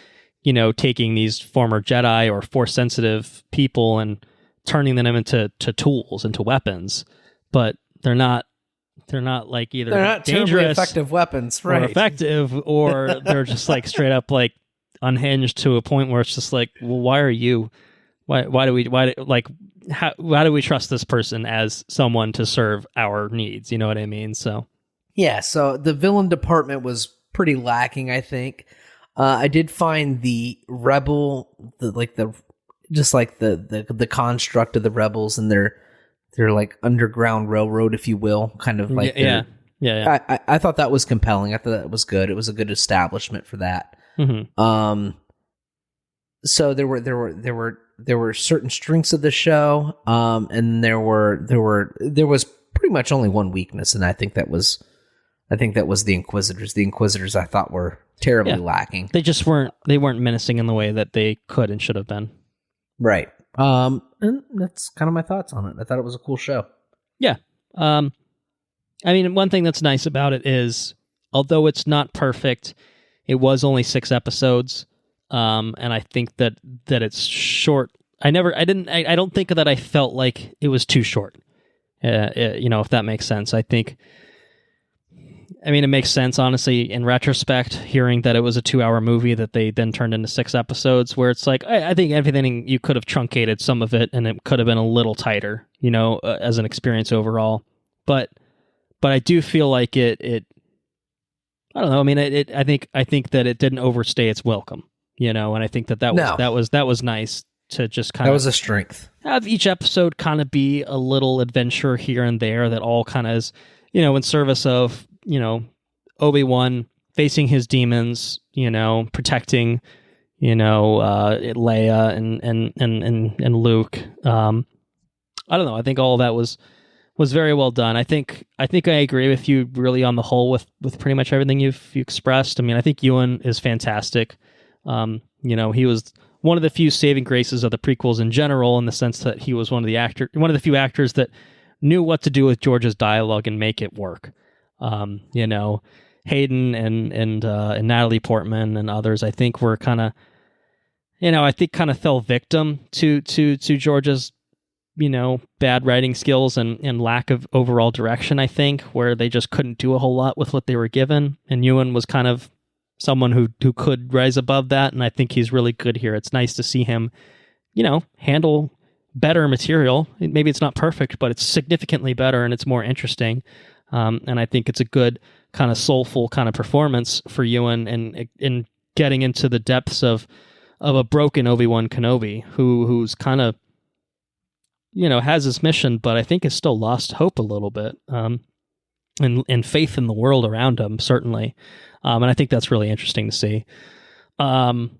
A: taking these former Jedi or Force sensitive people and turning them into tools, into weapons. But they're not like either
B: they're not terribly effective weapons, right?
A: Or effective, or they're just like straight up like unhinged to a point where it's just like, well, why do we trust this person as someone to serve our needs? You know what I mean? So
B: yeah, so the villain department was pretty lacking, I think. I did find the rebel, the construct of the rebels and their like underground railroad, if you will, kind of like
A: yeah.
B: I thought that was compelling. I thought that was good. It was a good establishment for that.
A: Mm-hmm.
B: So there were certain strengths of the show, and there was pretty much only one weakness, and I think that was the Inquisitors. The Inquisitors I thought were terribly lacking.
A: They just weren't menacing in the way that they could and should have been.
B: Right. And that's kind of my thoughts on it. I thought it was a cool show.
A: Yeah. I mean, one thing that's nice about it is, although it's not perfect, it was only 6 episodes. And I think that it's short. I don't think that I felt like it was too short. If that makes sense. I mean, it makes sense, honestly, in retrospect, hearing that it was a 2-hour movie that they then turned into 6 episodes, where it's like, I think everything, you could have truncated some of it, and it could have been a little tighter, as an experience overall. But I do feel like it I don't know. I mean, I think that it didn't overstay its welcome, and I think that was nice to just
B: That
A: kind
B: was
A: of
B: a strength.
A: have each episode kind of be a little adventure here and there that all kind of is, in service of, Obi-Wan facing his demons, protecting, Leia and Luke. I don't know. I think all of that was very well done. I think I agree with you really on the whole with pretty much everything you expressed. I mean, I think Ewan is fantastic. He was one of the few saving graces of the prequels in general, in the sense that he was one of the few actors that knew what to do with George's dialogue and make it work. Hayden and Natalie Portman and others, I think, were kind of, fell victim to George's, bad writing skills and lack of overall direction, I think, where they just couldn't do a whole lot with what they were given. And Ewan was kind of someone who could rise above that, and I think he's really good here. It's nice to see him, handle better material. Maybe it's not perfect, but it's significantly better and it's more interesting. And I think it's a good kind of soulful kind of performance for Ewan and in getting into the depths of a broken Obi-Wan Kenobi who's kind of, has his mission, but I think has still lost hope a little bit, and faith in the world around him, certainly. And I think that's really interesting to see. The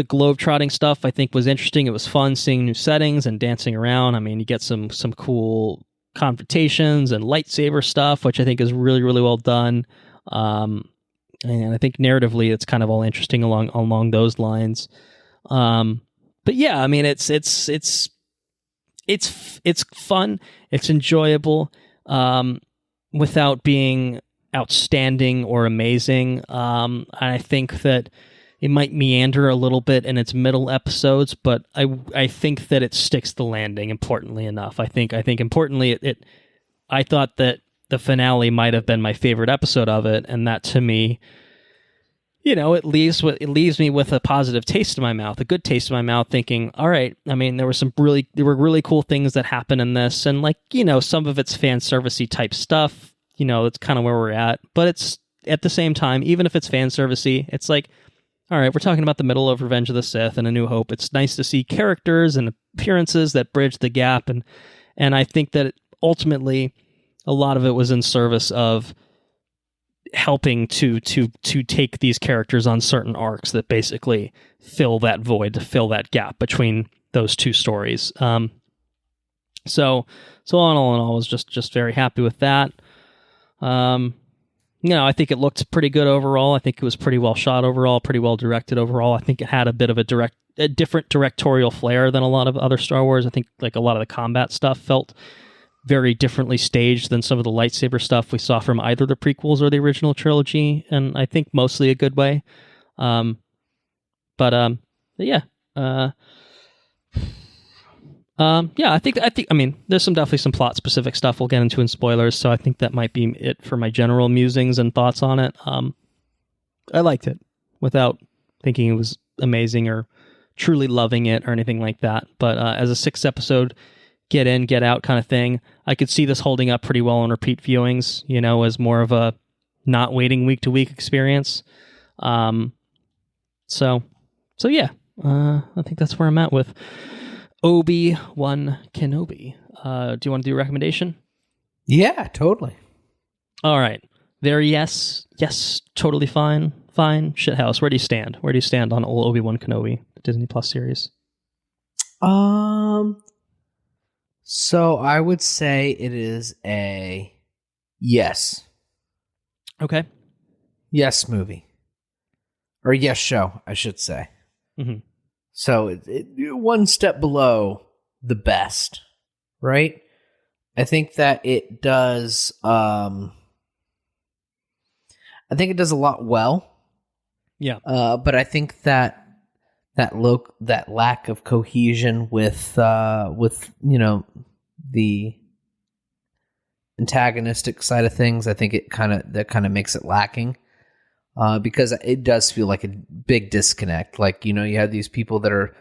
A: globe-trotting stuff, I think, was interesting. It was fun seeing new settings and dancing around. I mean, you get some cool confrontations and lightsaber stuff, which I think is really, really well done. And I think narratively, it's kind of all interesting along those lines. But yeah, I mean, it's fun. It's enjoyable, without being outstanding or amazing. I think that it might meander a little bit in its middle episodes, but I think that it sticks the landing. Importantly enough, I think importantly I thought that the finale might have been my favorite episode of it, and that to me, it leaves me with a positive taste in my mouth, a good taste in my mouth, thinking, all right, I mean, there were really cool things that happened in this, and some of it's fan servicey type stuff. It's kind of where we're at, but it's at the same time, even if it's fan servicey, it's like, all right, we're talking about the middle of Revenge of the Sith and A New Hope. It's nice to see characters and appearances that bridge the gap, and I think that ultimately a lot of it was in service of helping to take these characters on certain arcs that basically fill that void, to fill that gap between those two stories. So all in all, I was just very happy with that. I think it looked pretty good overall. I think it was pretty well shot overall, pretty well directed overall. I think it had a bit of a different directorial flair than a lot of other Star Wars. I think a lot of the combat stuff felt very differently staged than some of the lightsaber stuff we saw from either the prequels or the original trilogy, and I think mostly a good way. Yeah. I think. I mean, there's definitely some plot specific stuff we'll get into in spoilers, so I think that might be it for my general musings and thoughts on it. I liked it without thinking it was amazing or truly loving it or anything like that. But as a 6 episode, get in, get out kind of thing, I could see this holding up pretty well on repeat viewings. As more of a not waiting week to week experience. So yeah, I think that's where I'm at with Obi-Wan Kenobi. Do you want to do a recommendation?
B: Yeah, totally.
A: All right. Yes, totally fine. Shithouse. Where do you stand? Where do you stand on Obi-Wan Kenobi, the Disney Plus series?
B: So I would say it is a yes.
A: Okay.
B: Yes movie. Or yes show, I should say.
A: Mm-hmm.
B: So it one step below the best, right? I think that it does. I think it does a lot well.
A: Yeah.
B: But I think that lack of cohesion with the antagonistic side of things, I think that kind of makes it lacking. Because it does feel like a big disconnect. You have these people that are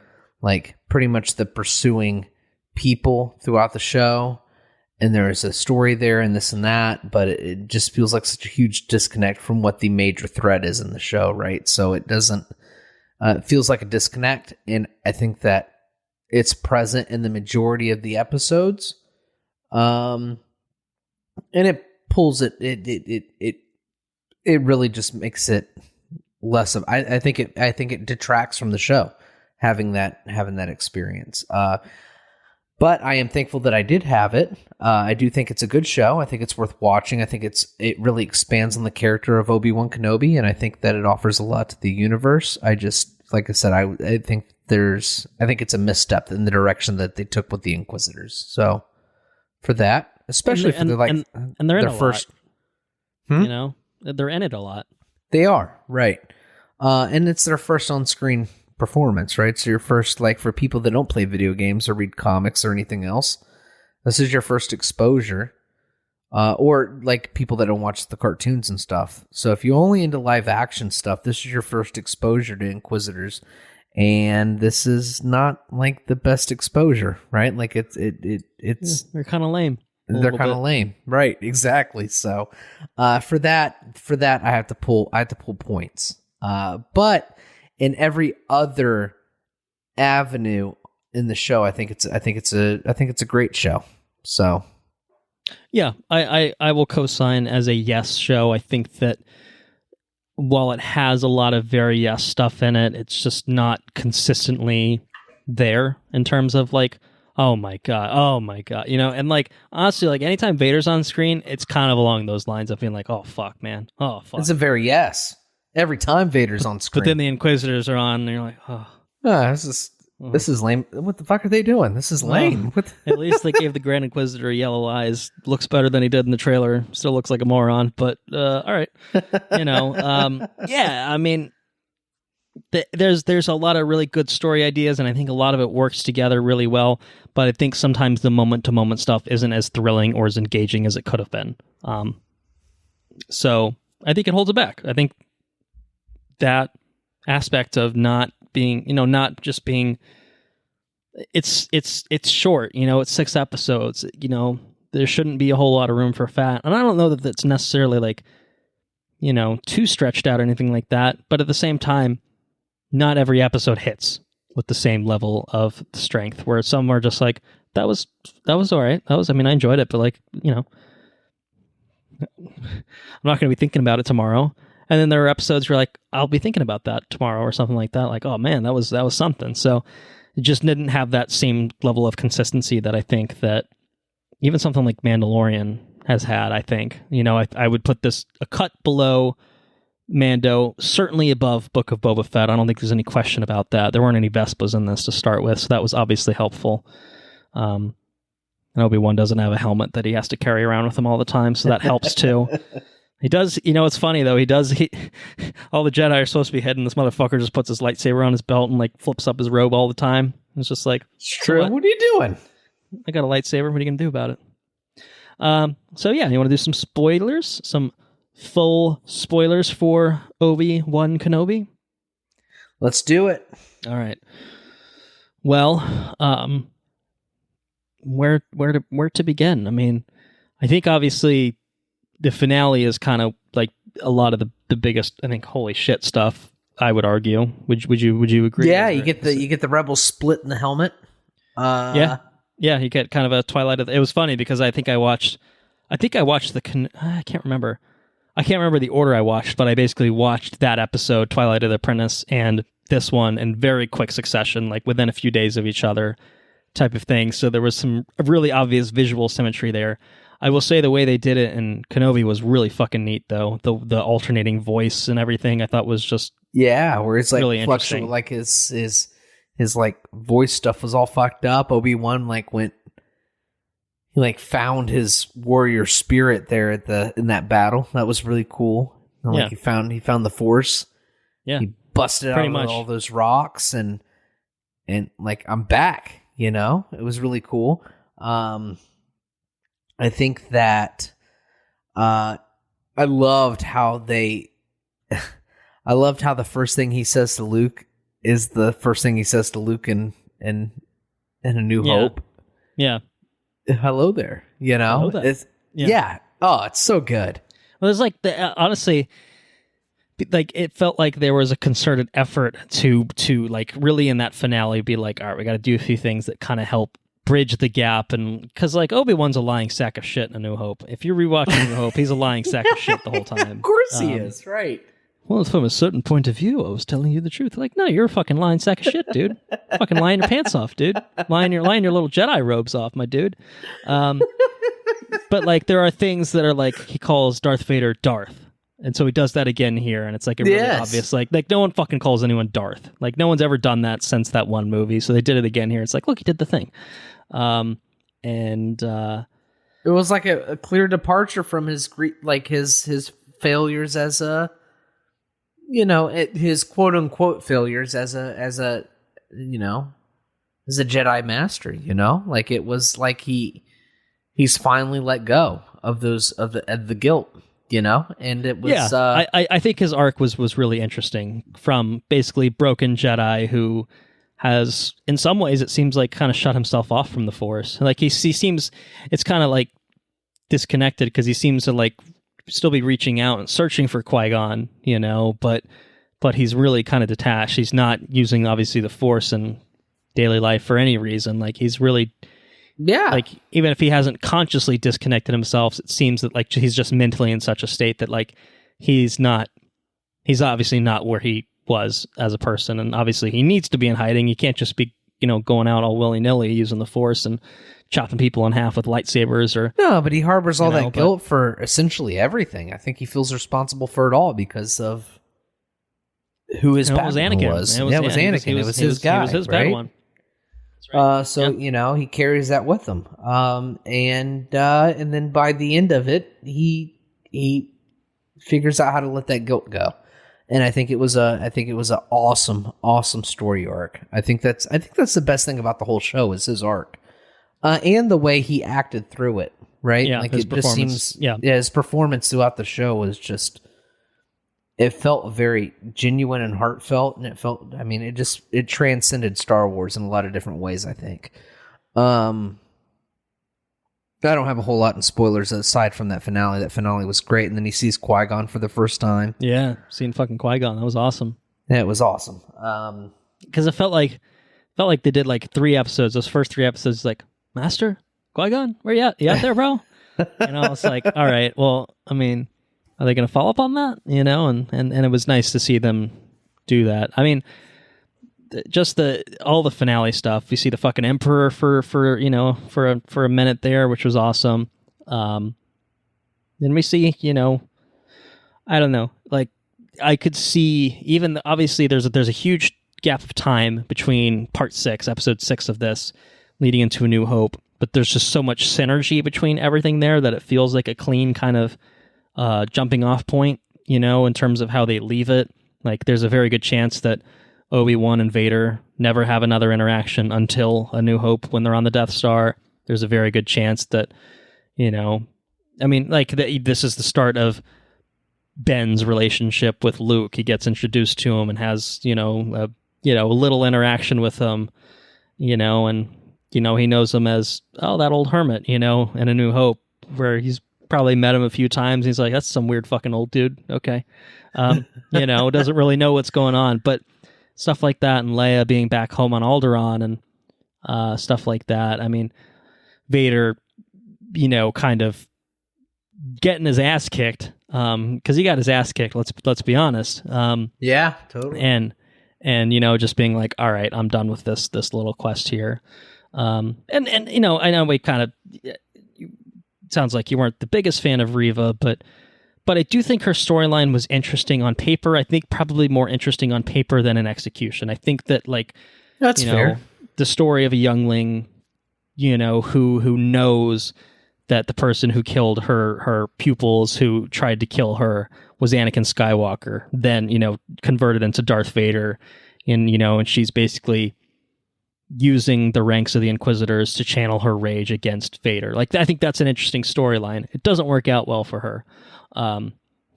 B: pretty much the pursuing people throughout the show, and there's a story there and this and that, but it just feels like such a huge disconnect from what the major threat is in the show, right? So it doesn't It feels like a disconnect, and I think that it's present in the majority of the episodes. And it pulls it. It really just makes it less of. I think it detracts from the show having that experience. But I am thankful that I did have it. I do think it's a good show. I think it's worth watching. I think it really expands on the character of Obi-Wan Kenobi, and I think that it offers a lot to the universe. I just, like I said, I think it's a misstep in the direction that they took with the Inquisitors. So for that, especially for they're in their first,
A: you know, they're in it a lot.
B: They are, right, and it's their first on-screen performance, right? So your first, like, for people that don't play video games or read comics or anything else, this is your first exposure, or like people that don't watch the cartoons and stuff. So if you're only into live action stuff, this is your first exposure to Inquisitors, and this is not like the best exposure, right? Like it's
A: they're kind of lame.
B: They're kind of lame, right? Exactly. So for that, I have to pull points, but in every other avenue in the show, I think it's a great show. So,
A: yeah, I will co-sign as a yes show. I think that while it has a lot of very yes stuff in it, it's just not consistently there in terms of like, oh my god, you know. And like honestly, like anytime Vader's on screen, it's kind of along those lines of being like, oh fuck, man, oh fuck.
B: It's a very yes. Every time Vader's on screen.
A: But then the Inquisitors are on, and you're like, oh.
B: This is lame. What the fuck are they doing? This is lame.
A: At least they gave the Grand Inquisitor yellow eyes. Looks better than he did in the trailer. Still looks like a moron, but all right. You know, yeah, I mean, there's a lot of really good story ideas, and I think a lot of it works together really well, but I think sometimes the moment-to-moment stuff isn't as thrilling or as engaging as it could have been. So I think it holds it back. I think that aspect of not being, you know, not just being, it's short, you know, it's 6 episodes, you know, there shouldn't be a whole lot of room for fat. And I don't know that that's necessarily like, you know, too stretched out or anything like that. But at the same time, not every episode hits with the same level of strength, where some are just like, that was all right. I mean, I enjoyed it, but like, you know, I'm not going to be thinking about it tomorrow. And then there are episodes where like, I'll be thinking about that tomorrow or something like that. Like, oh man, that was something. So it just didn't have that same level of consistency that I think that even something like Mandalorian has had. I think, you know, I would put this a cut below Mando, certainly above Book of Boba Fett. I don't think there's any question about that. There weren't any Vespas in this to start with, so that was obviously helpful. And Obi-Wan doesn't have a helmet that he has to carry around with him all the time, so that helps too. He does, you know, it's funny though, all the Jedi are supposed to be hidden. This motherfucker just puts his lightsaber on his belt and like flips up his robe all the time. It's just like,
B: it's true. What are you doing?
A: I got a lightsaber. What are you going to do about it? So yeah, you want to do some spoilers? Some full spoilers for Obi-Wan Kenobi?
B: Let's do it.
A: All right. Well, where to begin? I mean, I think obviously the finale is kind of like a lot of the biggest, I think, holy shit stuff, I would argue. Would you agree?
B: Yeah, you get the rebels split in the helmet.
A: Yeah, you get kind of a Twilight of. It was funny because I think I watched I can't remember the order I watched, but I basically watched that episode, Twilight of the Apprentice, and this one in very quick succession, like within a few days of each other, type of thing. So there was some really obvious visual symmetry there. I will say the way they did it in Kenobi was really fucking neat, though. The alternating voice and everything I thought was just
B: where it's like
A: really
B: fluctuating, like his like voice stuff was all fucked up. Obi-Wan he found his warrior spirit there in that battle. That was really cool. And, he found the Force.
A: Yeah,
B: he busted
A: pretty
B: out
A: much
B: all those rocks and like, I'm back. You know, it was really cool. I think that I loved how the first thing he says to Luke is the first thing he says to Luke in A New Hope.
A: Yeah.
B: Hello there. You know?
A: It's
B: Oh, it's so good.
A: Well, there's like honestly, like it felt like there was a concerted effort to like really in that finale be like, all right, we got to do a few things that kind of help bridge the gap. And because like Obi-Wan's a lying sack of shit in A New Hope. If you're rewatching New Hope, he's a lying sack of shit the whole time.
B: Of course he is, right?
A: Well, from a certain point of view, I was telling you the truth. Like, no, you're a fucking lying sack of shit, dude. Fucking lying your pants off, dude. Lying your little Jedi robes off, my dude. But like, there are things that are like he calls Darth Vader Darth, and so he does that again here, and it's like a really obvious like no one fucking calls anyone Darth. Like, no one's ever done that since that one movie, so they did it again here. It's like, look, he did the thing, and
B: it was like a clear departure from his failures as a. His quote unquote failures as a Jedi master, like it was like he's finally let go of the guilt, and it was,
A: I think his arc was really interesting, from basically broken Jedi who has, in some ways, it seems like kind of shut himself off from the Force. Like he seems, it's kind of like disconnected because he seems to like still be reaching out and searching for Qui-Gon, but he's really kind of detached. He's not using obviously the Force in daily life for any reason. Like he's really, like even if he hasn't consciously disconnected himself, it seems that like he's just mentally in such a state that like he's obviously not where he was as a person, and obviously he needs to be in hiding. He can't just be going out all willy-nilly using the Force and chopping people in half with lightsabers. Or
B: no, but he harbors all that guilt for essentially everything. I think he feels responsible for it all because of who his Padawan was.
A: Anakin.
B: It was Anakin. It was his guy.
A: He was his
B: right?
A: Padawan. Right.
B: So he carries that with him, and then by the end of it, he figures out how to let that guilt go. And I think it was an awesome story arc. I think that's the best thing about the whole show is his arc, and the way he acted through it. Right,
A: yeah,
B: like it just seems, his performance throughout the show was just, it felt very genuine and heartfelt, and it felt, it transcended Star Wars in a lot of different ways. I think. I don't have a whole lot in spoilers aside from that finale. That finale was great, and then he sees Qui-Gon for the first time.
A: Yeah, seeing fucking Qui-Gon, that was awesome.
B: Yeah, it was awesome.
A: Because it felt like they did like 3 episodes. Those first 3 episodes, like, Master, Qui-Gon, where you at? You out there, bro? It's like, all right, well, are they going to follow up on that? And it was nice to see them do that. Just all the finale stuff. You see the fucking Emperor for a minute there, which was awesome. Then we see, I don't know, like I could see even obviously there's a huge gap of time between part 6, episode 6 of this leading into A New Hope, but there's just so much synergy between everything there that it feels like a clean kind of jumping off point, in terms of how they leave it. Like there's a very good chance that Obi-Wan and Vader never have another interaction until A New Hope when they're on the Death Star. There's a very good chance that, this is the start of Ben's relationship with Luke. He gets introduced to him and has, a little interaction with him, and, he knows him as, that old hermit, in A New Hope, where he's probably met him a few times. He's like, that's some weird fucking old dude. Okay. Doesn't really know what's going on, but stuff like that, and Leia being back home on Alderaan and stuff like that. Vader, kind of getting his ass kicked, because he got his ass kicked. Let's be honest.
B: Yeah, totally.
A: And just being like, all right, I'm done with this little quest here. I know we kind of, sounds like you weren't the biggest fan of Reva, but I do think her storyline was interesting on paper. I think probably more interesting on paper than in execution. I think that, like,
B: that's fair.
A: The story of a youngling, who knows that the person who killed her pupils, who tried to kill her, was Anakin Skywalker, then, converted into Darth Vader, and she's basically using the ranks of the Inquisitors to channel her rage against Vader. Like, I think that's an interesting storyline. It doesn't work out well for her.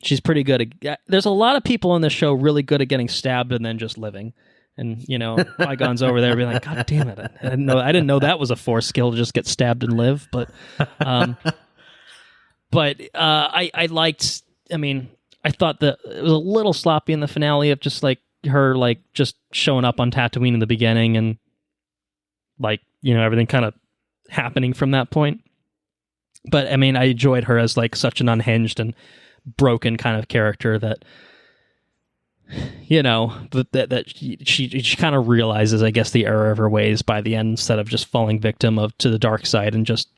A: She's pretty good at, there's a lot of people in this show really good at getting stabbed and then just living. And, Qui-Gon's over there being like, God damn it. I didn't know that was a Force skill to just get stabbed and live. But, I liked, I thought that it was a little sloppy in the finale of just like her like just showing up on Tatooine in the beginning and like, everything kind of happening from that point. But I mean, I enjoyed her as like such an unhinged and broken kind of character that, that she kind of realizes, I guess, the error of her ways by the end, instead of just falling victim to the dark side and just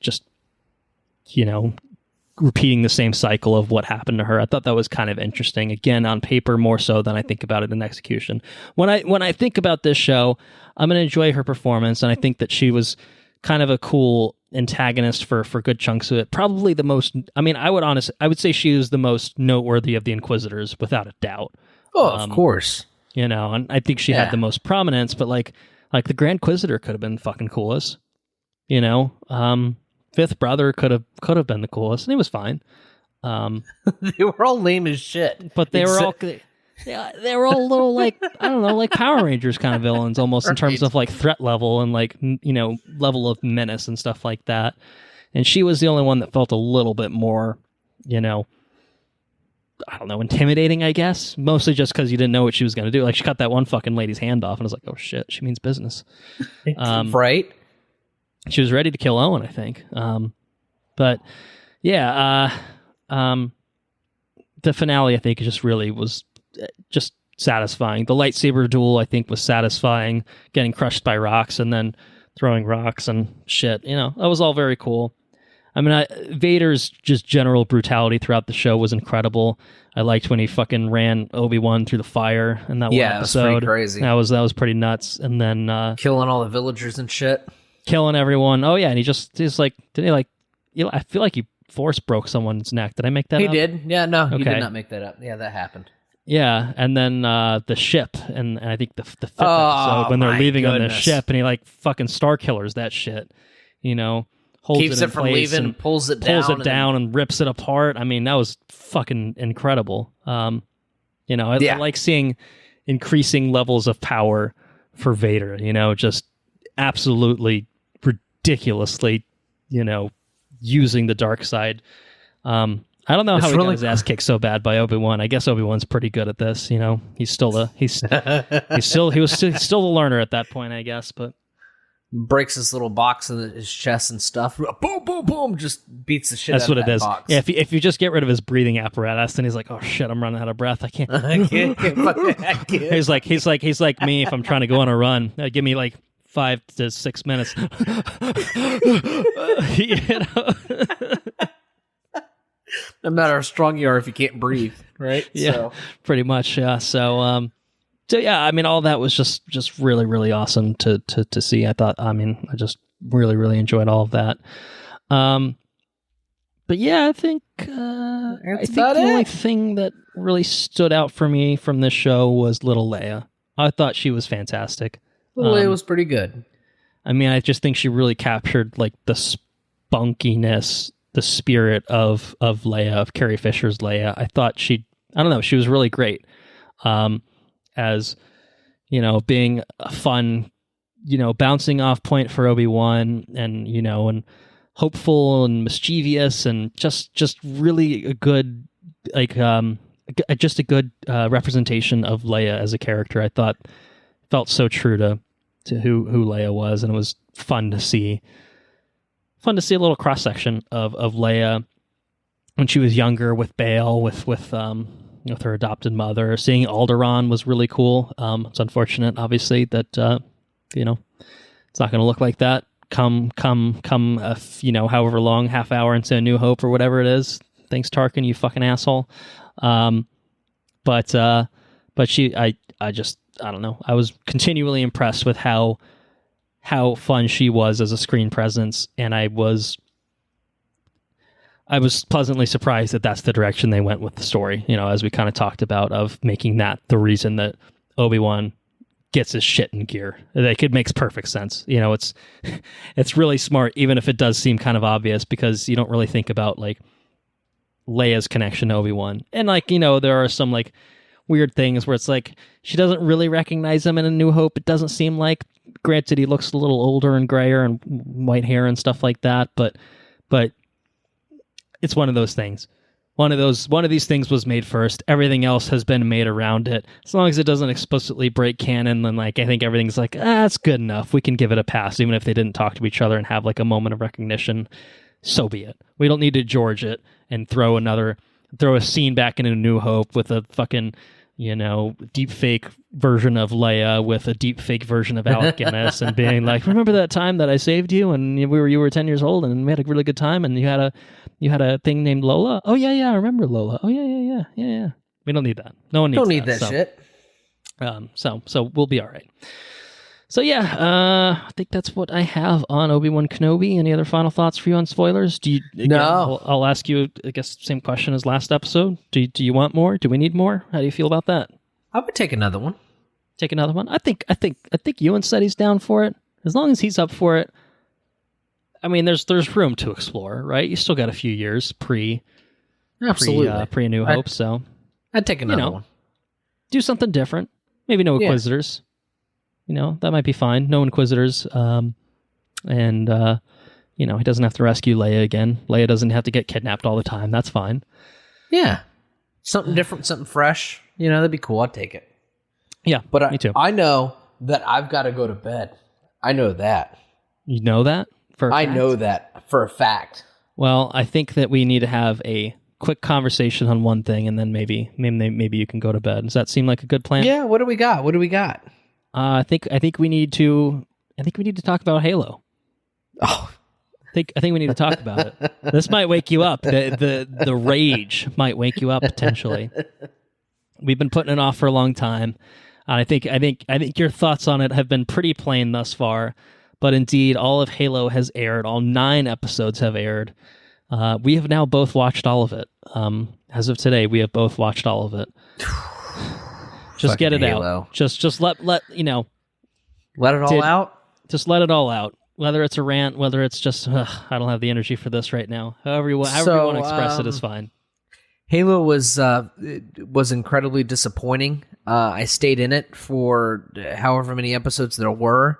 A: repeating the same cycle of what happened to her. I thought that was kind of interesting. Again, on paper more so than I think about it in execution. When I think about this show, I'm going to enjoy her performance, and I think that she was kind of a cool antagonist for good chunks of it. Probably the most. I mean, I would say she was the most noteworthy of the Inquisitors, without a doubt.
B: Oh, of course.
A: And I think she had the most prominence, but like the Grand Inquisitor could have been fucking coolest. Fifth Brother could have been the coolest, and he was fine.
B: They were all lame as shit,
A: but they were all a little like, I don't know, like Power Rangers kind of villains almost, in terms of like threat level and like level of menace and stuff like that. And she was the only one that felt a little bit more, I don't know, intimidating, I guess. Mostly just because you didn't know what she was going to do. Like, she cut that one fucking lady's hand off, and I was like, oh shit, she means business.
B: Right?
A: She was ready to kill Owen, I think. But yeah, the finale, I think, just really was just satisfying. The lightsaber duel, I think, was satisfying. Getting crushed by rocks and then throwing rocks and shit. That was all very cool. I mean, Vader's just general brutality throughout the show was incredible. I liked when he fucking ran Obi-Wan through the fire in that one episode.
B: That was pretty crazy.
A: That was pretty nuts. And then
B: killing all the villagers and shit.
A: Killing everyone. Oh yeah, and he's like, didn't he like? I feel like he force broke someone's neck. Did I make that up?
B: He did. Yeah, no,
A: okay.
B: You did not make that up. Yeah, that happened.
A: Yeah, and then the ship, and I think the fifth episode when they're leaving on the ship, and he like fucking Star Killers that shit. Holds
B: keeps it from leaving, pulls it
A: down, and rips it apart. I mean, that was fucking incredible. I like seeing increasing levels of power for Vader. Just absolutely ridiculously, using the dark side. I don't know how he got his ass kicked so bad by Obi-Wan. I guess Obi-Wan's pretty good at this. He's still the learner at that point, I guess. But
B: breaks his little box in his chest and stuff. Boom, boom, boom. Just beats the shit
A: out of that box. That's what it is. Yeah, if you just get rid of his breathing apparatus, then he's like, oh shit, I'm running out of breath. I can't. He's like me if I'm trying to go on a run. Give me like 5 to 6 minutes.
B: No matter how strong you are, if you can't breathe, right?
A: Yeah, pretty much. Yeah. So yeah, I mean, all that was just really, really awesome to see. I just really, really enjoyed all of that. But yeah, I think the only thing that really stood out for me from this show was little Leia. I thought she was fantastic.
B: Little Leia was pretty good.
A: I mean, I just think she really captured like the spunkiness, the spirit of Leia, of Carrie Fisher's Leia. I thought she was really great. As being a fun, bouncing off point for Obi-Wan, and and hopeful and mischievous, and just really a good just a good representation of Leia as a character. I thought felt so true to who Leia was, and it was fun to see a little cross section of Leia when she was younger with Bail, with her adopted mother. Seeing Alderaan was really cool. It's unfortunate, obviously, that it's not going to look like that come however long, half hour into A New Hope or whatever it is. Thanks, Tarkin, you fucking asshole. But I don't know. I was continually impressed with how fun she was as a screen presence, and I was pleasantly surprised that that's the direction they went with the story, as we kind of talked about, of making that the reason that Obi-Wan gets his shit in gear. Like, it makes perfect sense. It's really smart, even if it does seem kind of obvious, because you don't really think about like Leia's connection to Obi-Wan. And like, there are some like weird things where it's like she doesn't really recognize him in A New Hope. It doesn't seem like, granted, he looks a little older and grayer and white hair and stuff like that, but it's one of those things One of these things was made first. Everything else has been made around it. As long as it doesn't explicitly break canon, then like I think everything's like, that's good enough. We can give it a pass, even if they didn't talk to each other and have like a moment of recognition. So be it. We don't need to George it and throw a scene back into New Hope with a fucking, deep fake version of Leia with a deep fake version of Alec Guinness and being like, remember that time that I saved you and you were 10 years old and we had a really good time and you had a thing named Lola? Oh yeah, I remember Lola. Oh yeah. We don't need that. No one needs
B: that
A: shit. So we'll be all right. So yeah, I think that's what I have on Obi-Wan Kenobi. Any other final thoughts for you on spoilers?
B: No.
A: I'll ask you, I guess, same question as last episode. Do you want more? Do we need more? How do you feel about that?
B: I would take another one.
A: Take another one? I think Ewan said he's down for it. As long as he's up for it. I mean, there's room to explore, right? You still got a few years pre A New Hope, so
B: I'd take another one.
A: Do something different. Maybe no Inquisitors. That might be fine. No Inquisitors. And he doesn't have to rescue Leia again. Leia doesn't have to get kidnapped all the time. That's fine.
B: Yeah. Something different, something fresh. That'd be cool. I'd take it.
A: Yeah,
B: but
A: me too.
B: I know that I've got to go to bed. I know that.
A: You know that?
B: I know that for a fact.
A: Well, I think that we need to have a quick conversation on one thing, and then maybe you can go to bed. Does that seem like a good plan?
B: Yeah. What do we got?
A: I think we need to talk about Halo.
B: Oh,
A: I think we need to talk about it. This might wake you up. The rage might wake you up potentially. We've been putting it off for a long time. I think your thoughts on it have been pretty plain thus far. But indeed, all of Halo has aired. All 9 episodes have aired. We have now both watched all of it. As of today, we have both watched all of it. Just get it Halo. Out. Just let
B: let it all out.
A: Just let it all out. Whether it's a rant, whether it's just I don't have the energy for this right now. However you want to express it is fine.
B: Halo was incredibly disappointing. I stayed in it for however many episodes there were.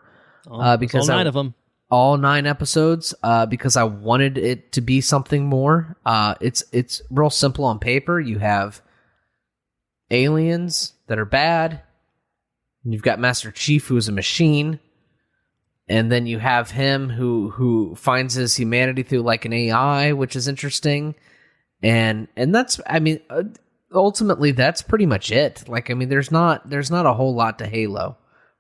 B: Because
A: all 9 of them.
B: All 9 episodes, because I wanted it to be something more. It's real simple on paper. You have aliens that are bad. And you've got Master Chief, who is a machine. And then you have him who finds his humanity through like an AI, which is interesting. And that's, ultimately that's pretty much it. Like, there's not a whole lot to Halo.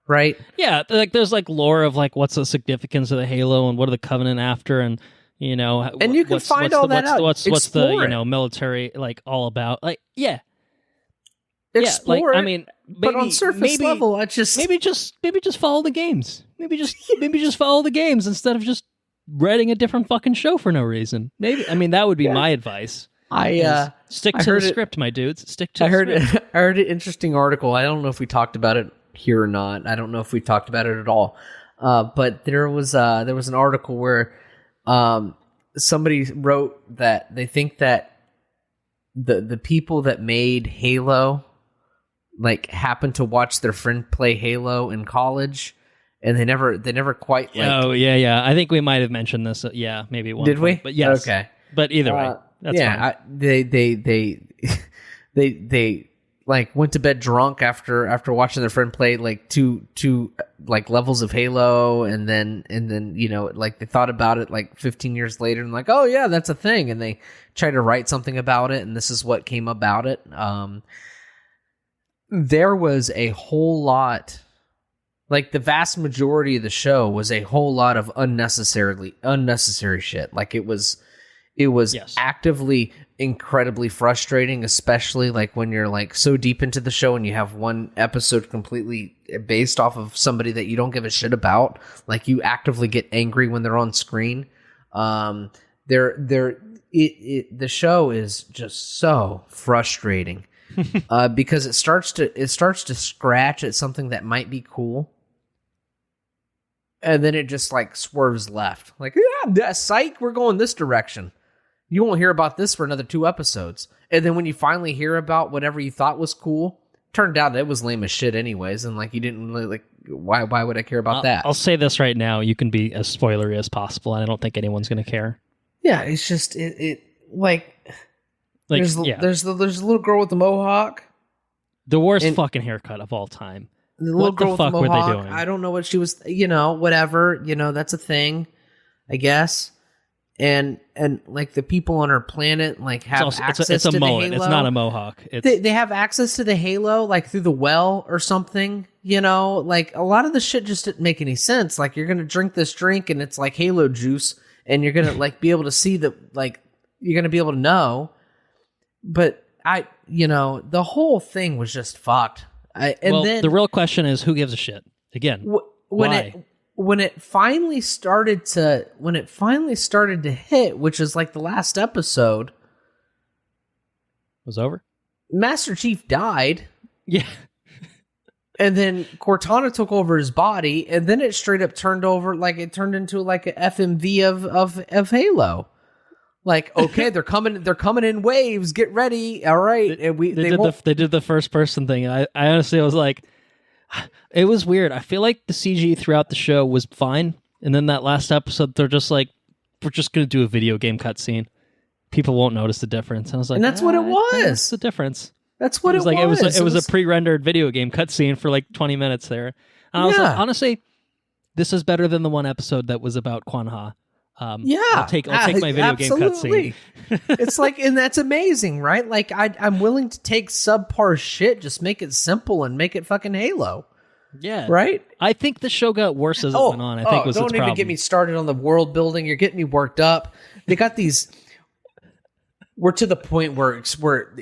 B: Right?
A: Yeah, like there's like lore of like what's the significance of the Halo and what are the Covenant after, and
B: and you can find all that out.
A: What's the military like all about? Like
B: explore
A: it.
B: Maybe, but on surface level, I just
A: maybe just follow the games. Maybe just follow the games instead of just writing a different fucking show for no reason. Maybe that would be my advice. Stick to the script, my dudes. Stick to.
B: I heard an interesting article. I don't know if we talked about it here or not. I don't know if we talked about it at all. But there was an article where somebody wrote that they think that the people that made Halo like happened to watch their friend play Halo in college, and they never quite. Like,
A: yeah. I think we might have mentioned this. Maybe at one
B: did
A: point,
B: we?
A: But yes.
B: Okay.
A: But either way, that's fine.
B: They like went to bed drunk after watching their friend play like two like levels of Halo, and then like they thought about it like 15 years later and like, oh yeah, that's a thing, and they tried to write something about it, and this is what came about it. There was a whole lot, like the vast majority of the show was a whole lot of unnecessary shit. Like it was actively incredibly frustrating, especially like when you're like so deep into the show and you have one episode completely based off of somebody that you don't give a shit about. Like you actively get angry when they're on screen. The show is just so frustrating because it starts to scratch at something that might be cool. And then it just like swerves left. Like, yeah, psych, we're going this direction. You won't hear about this for another 2 episodes. And then when you finally hear about whatever you thought was cool, turned out it was lame as shit anyways. And like, you didn't really like, why would I care about that?
A: I'll say this right now. You can be as spoilery as possible, and I don't think anyone's going to care.
B: Yeah, it's just, it like,
A: Like,
B: there's a little girl with the mohawk.
A: The worst fucking haircut of all time.
B: What the fuck
A: were they doing?
B: I don't know what she was, whatever, that's a thing, I guess. And like the people on her planet like have access
A: it's a
B: to
A: mullet.
B: the Halo.
A: It's not a mohawk.
B: They have access to the Halo like through the well or something, like a lot of the shit just didn't make any sense. Like you're going to drink this drink and it's like Halo juice and you're going to like be able to see you're going to be able to know. But the whole thing was just fucked. Then
A: the real question is, who gives a shit? Again, why?
B: When it finally started to hit, which is like the last episode,
A: was over.
B: Master Chief died.
A: Yeah.
B: And then Cortana took over his body, and then it straight up turned into like a FMV of Halo. Like, okay, they're coming in waves. Get ready, all right. And
A: they did the first person thing. I honestly was like, it was weird. I feel like the CG throughout the show was fine, and then that last episode, they're just like, we're just gonna do a video game cutscene. People won't notice the difference. And I was like,
B: and that's what it was.
A: That's the difference.
B: That's what it was.
A: It was a pre-rendered video game cutscene for like 20 minutes there. And I was like, honestly, this is better than the one episode that was about Quan Ha. I'll take my video game cutscene.
B: It's like, and that's amazing, right? Like, I'm willing to take subpar shit, just make it simple and make it fucking Halo.
A: Yeah,
B: right.
A: I think the show got worse as it went on. I think was
B: don't even get me started on the world building. You're getting me worked up. They got these. We're to the point where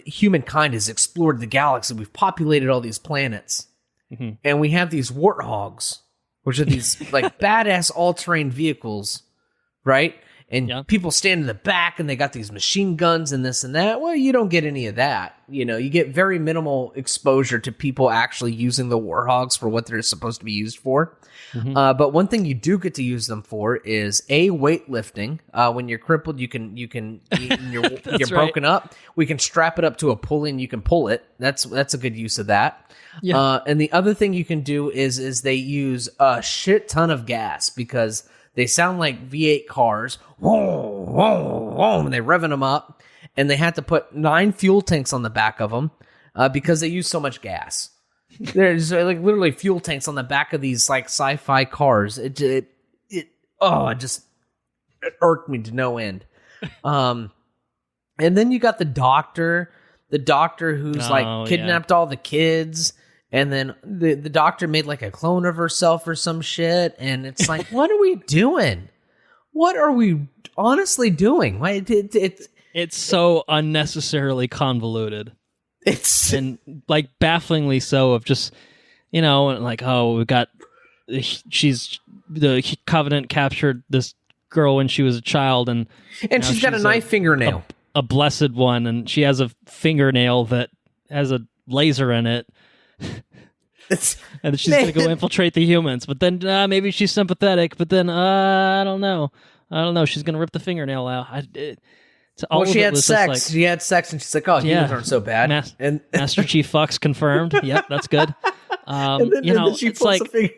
B: humankind has explored the galaxy. We've populated all these planets, and we have these warthogs, which are these like badass all-terrain vehicles. Right? And people stand in the back and they got these machine guns and this and that. Well, you don't get any of that. You get very minimal exposure to people actually using the Warhogs for what they're supposed to be used for. But one thing you do get to use them for is weightlifting. When you're crippled, you're broken up. We can strap it up to a pulley and you can pull it. That's a good use of that. Yeah. And the other thing you can do is they use a shit ton of gas because they sound like V8 cars, and they're revving them up, and they had to put 9 fuel tanks on the back of them because they use so much gas. There's like literally fuel tanks on the back of these like sci-fi cars. It irked me to no end. And then you got the doctor who's kidnapped all the kids. And then the doctor made like a clone of herself or some shit. And it's like, what are we doing? What are we honestly doing?
A: It's so unnecessarily convoluted. And like bafflingly so of just, like, oh, we got, the Covenant captured this girl when she was a child. And
B: she's got a knife fingernail.
A: A blessed one. And she has a fingernail that has a laser in it. And she's going to go infiltrate the humans, but then maybe she's sympathetic, but then I don't know. She's going to rip the fingernail out.
B: She had sex. She had sex, and she's like, "Oh, humans aren't so bad."
A: And Master Chief fucks confirmed. Yep, that's good.
B: And then she pulls the finger.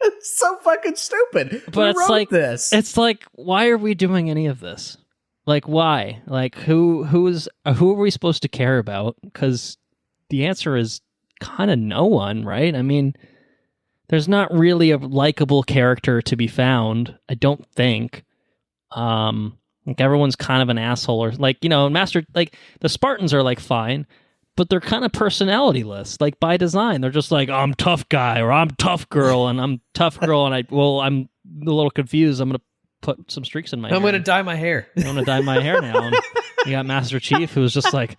B: It's so fucking stupid.
A: But
B: Who wrote this?
A: It's like, why are we doing any of this? Like, why? Like, who are we supposed to care about? Because the answer is kind of no one, right? I mean, there's not really a likable character to be found, I don't think. Like everyone's kind of an asshole, or like, Master, like the Spartans are like fine, but they're kind of personalityless, like by design. They're just like, I'm tough guy, or I'm tough girl, and I'm tough girl, and I'm a little confused. I'm gonna put some streaks in my hair.
B: I'm gonna dye my hair.
A: I'm gonna dye my hair now. And you got Master Chief, who's just like,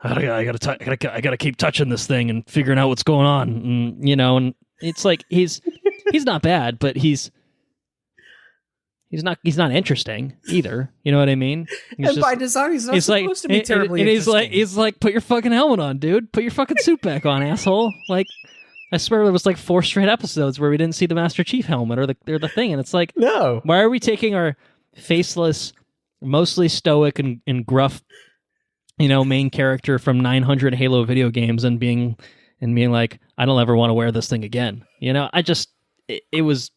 A: I gotta keep touching this thing and figuring out what's going on, and it's like he's not bad, but he's not interesting either. You know what I mean?
B: By design, he's not supposed to be terribly interesting.
A: He's like, put your fucking helmet on, dude. Put your fucking suit back on, asshole. Like, I swear there was like 4 straight episodes where we didn't see the Master Chief helmet or the thing, and it's like,
B: no.
A: Why are we taking our faceless, mostly stoic and gruff, main character from 900 Halo video games and being like, I don't ever want to wear this thing again. It was.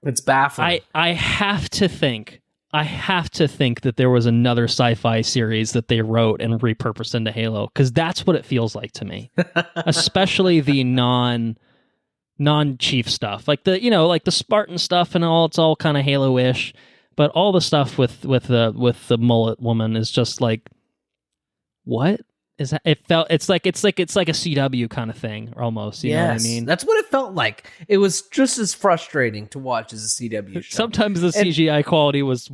B: It's baffling.
A: I have to think I have to think that there was another sci-fi series that they wrote and repurposed into Halo, because that's what it feels like to me. Especially the non-chief stuff, like the Spartan stuff and all. It's all kind of Halo-ish, but all the stuff with the mullet woman is just like, what is that? It's like a CW kind of thing almost. You know what I mean?
B: That's what it felt like. It was just as frustrating to watch as a CW show.
A: Sometimes the CGI quality was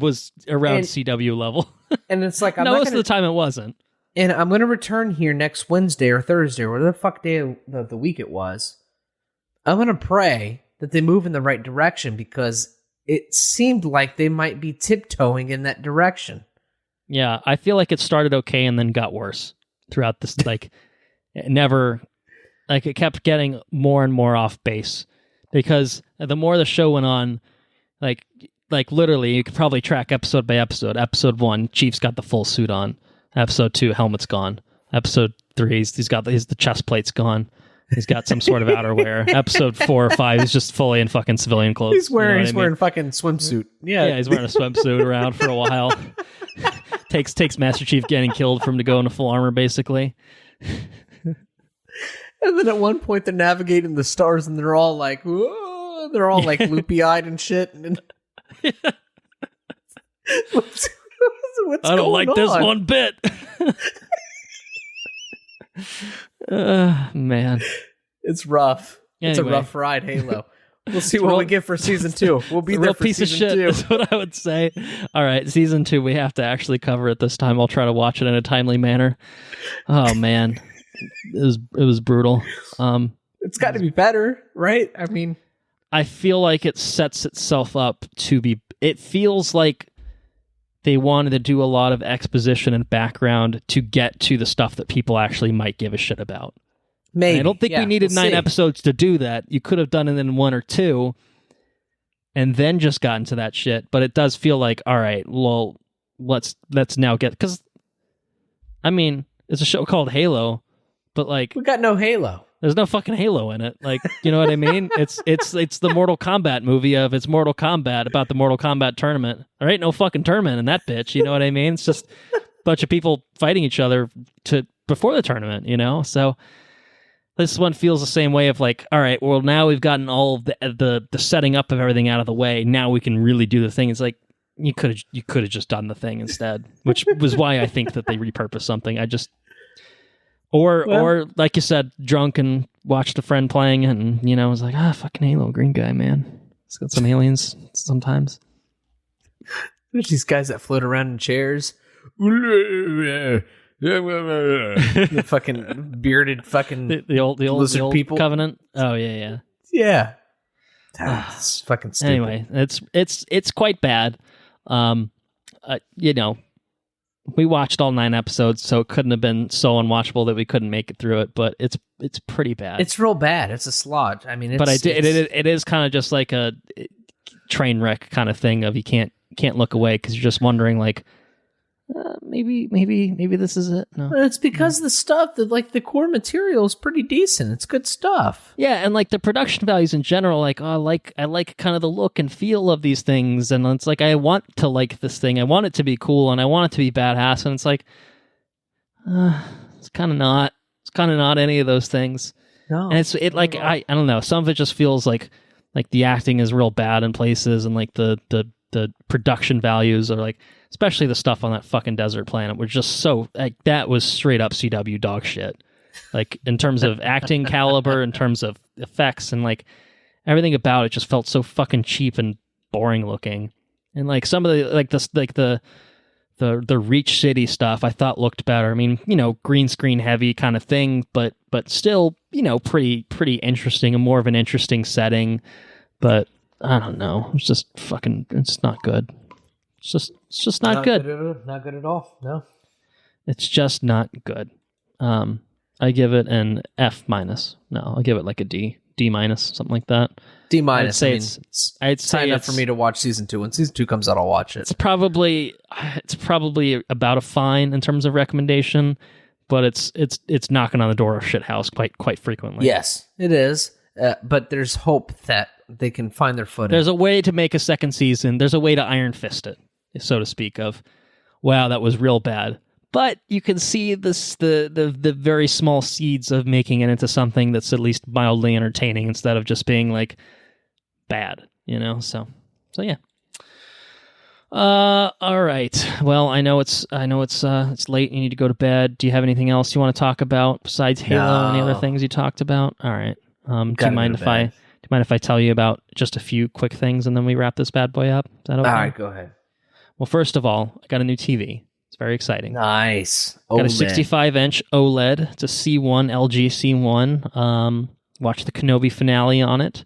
A: around CW level, and it's like most of the time it wasn't.
B: And I'm going to return here next Wednesday or Thursday, or whatever the fuck day of the week it was. I'm going to pray that they move in the right direction, because it seemed like they might be tiptoeing in that direction.
A: Yeah, I feel like it started okay and then got worse throughout this. Like, it kept getting more and more off base, because the more the show went on, like literally, you could probably track episode by episode. Episode 1, Chief's got the full suit on. Episode 2, helmet's gone. Episode 3, he's got the chest plate's gone. He's got some sort of outerwear. Episode 4 or 5, he's just fully in fucking civilian clothes.
B: He's wearing fucking swimsuit.
A: Yeah, he's wearing a swimsuit around for a while. takes Master Chief getting killed for him to go into full armor, basically.
B: And then at one point they're navigating the stars and they're all like, whoa, they're all like loopy-eyed and shit. And what's
A: I don't like this one bit. Man.
B: It's rough. Anyway. It's a rough ride, Halo. We'll see what we get for season 2. We'll be there for
A: piece
B: season
A: of shit
B: 2.
A: Is what I would say. All right, season 2, we have to actually cover it this time. I'll try to watch it in a timely manner. Oh man, it was brutal.
B: It's got to be better, right? I mean,
A: I feel like it sets itself up to be. It feels like they wanted to do a lot of exposition and background to get to the stuff that people actually might give a shit about.
B: Maybe.
A: And I don't think we needed 9 episodes to do that. You could have done it in 1 or 2 and then just gotten to that shit. But it does feel like, all right, well, let's now get... Because, I mean, it's a show called Halo, but like...
B: We got no Halo.
A: There's no fucking Halo in it. Like, you know what I mean? It's the Mortal Kombat movie of it's Mortal Kombat about the Mortal Kombat tournament. There ain't no fucking tournament in that bitch. You know what I mean? It's just a bunch of people fighting each other before the tournament, you know? So this one feels the same way of like, all right, well, now we've gotten all of the setting up of everything out of the way. Now we can really do the thing. It's like, you could have just done the thing instead, which was why I think that they repurposed something. Or like you said, drunk and watched a friend playing it, and you know, was like, fucking Halo, green guy, man. It's got some aliens sometimes.
B: There's these guys that float around in chairs. The fucking bearded fucking
A: the old
B: people.
A: Covenant. Oh yeah.
B: That's fucking stupid.
A: Anyway, it's quite bad. You know, we watched all 9 episodes, so it couldn't have been so unwatchable that we couldn't make it through it. But it's pretty bad.
B: It's real bad. It's a slog. I mean,
A: it is kind of just like a train wreck kind of thing of you can't look away because you're just wondering like maybe this is it. No,
B: it's because the stuff that like the core material is pretty decent. It's good stuff.
A: Yeah, and like the production values in general, like I like kind of the look and feel of these things, and it's like I want to like this thing. I want it to be cool, and I want it to be badass, and it's like it's kind of not. It's kind of not any of those things.
B: No,
A: and I don't know. Some of it just feels like the acting is real bad in places, and like the production values are like. Especially the stuff on that fucking desert planet was just so like that was straight up CW dog shit. Like in terms of acting caliber, in terms of effects, and like everything about it just felt so fucking cheap and boring looking. And like some of the Reach City stuff I thought looked better. I mean, you know, green screen heavy kind of thing, but still, you know, pretty interesting and more of an interesting setting. But I don't know. It's just fucking it's not good. It's just not good.
B: Not good at all. No.
A: It's just not good. I give it an F-. No, I'll give it like a D. D-, something like that.
B: D-.
A: I'd say
B: it's enough for me to watch season 2. When season 2 comes out, I'll watch it.
A: It's probably about a fine in terms of recommendation, but it's knocking on the door of shithouse quite frequently.
B: Yes, it is. But there's hope that they can find their footing.
A: There's a way to make a second season. There's a way to Iron Fist it. so to speak, of wow, that was real bad. But you can see the very small seeds of making it into something that's at least mildly entertaining instead of just being like bad, So yeah. All right. Well, I know it's late. You need to go to bed. Do you have anything else you want to talk about besides Halo?
B: No.
A: Any other things you talked about? All right. Do you mind if I tell you about just a few quick things and then we wrap this bad boy up? Is that okay?
B: All right, go ahead.
A: Well, first of all, I got a new TV. It's very exciting.
B: Nice.
A: Got a 65-inch OLED. It's a C1 LG C1. Watched the Kenobi finale on it.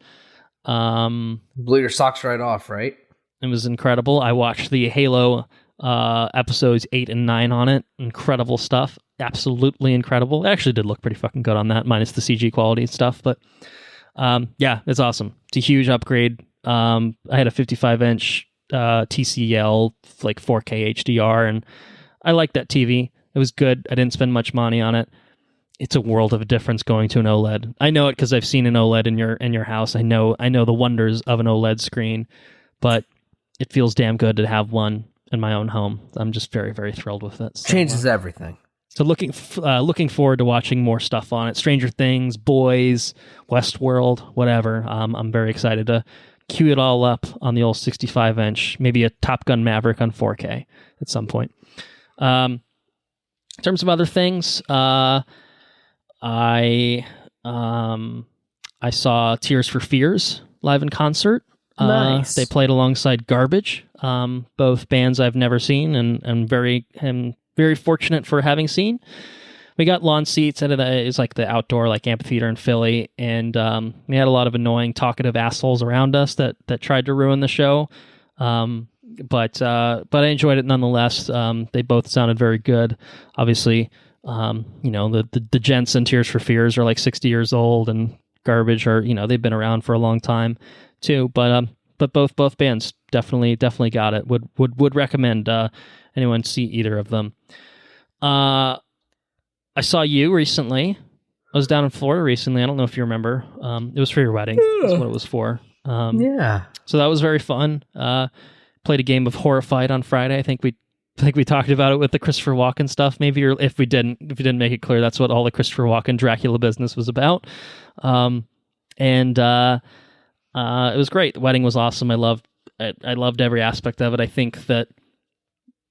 B: Blew your socks right off, right?
A: It was incredible. I watched the Halo episodes 8 and 9 on it. Incredible stuff. Absolutely incredible. It actually did look pretty fucking good on that, minus the CG quality and stuff. But yeah, it's awesome. It's a huge upgrade. I had a 55-inch TCL, like 4K HDR, and I liked that TV. It was good. I didn't spend much money on it. It's a world of a difference going to an OLED. I know it because I've seen an OLED in your house. I know the wonders of an OLED screen, but it feels damn good to have one in my own home. I'm just very, very thrilled with it. So,
B: changes everything.
A: So looking forward to watching more stuff on it. Stranger Things, Boys, Westworld, whatever. I'm very excited to queue it all up on the old 65-inch. Maybe a Top Gun Maverick on 4K at some point. In terms of other things, I saw Tears for Fears live in concert.
B: Nice.
A: They played alongside Garbage, both bands I've never seen and very fortunate for having seen. We got lawn seats at it's like the outdoor like amphitheater in Philly, and we had a lot of annoying talkative assholes around us that tried to ruin the show. But I enjoyed it nonetheless. They both sounded very good. Obviously, the gents in Tears for Fears are like 60 years old, and Garbage are they've been around for a long time too. But both bands definitely got it. Would recommend anyone see either of them. I saw you recently. I was down in Florida recently. I don't know if you remember. It was for your wedding. That's what it was for.
B: Yeah.
A: So that was very fun. Played a game of Horrified on Friday. I think we talked about it with the Christopher Walken stuff. Maybe, or if we didn't make it clear, that's what all the Christopher Walken Dracula business was about. And it was great. The wedding was awesome. I loved every aspect of it. I think that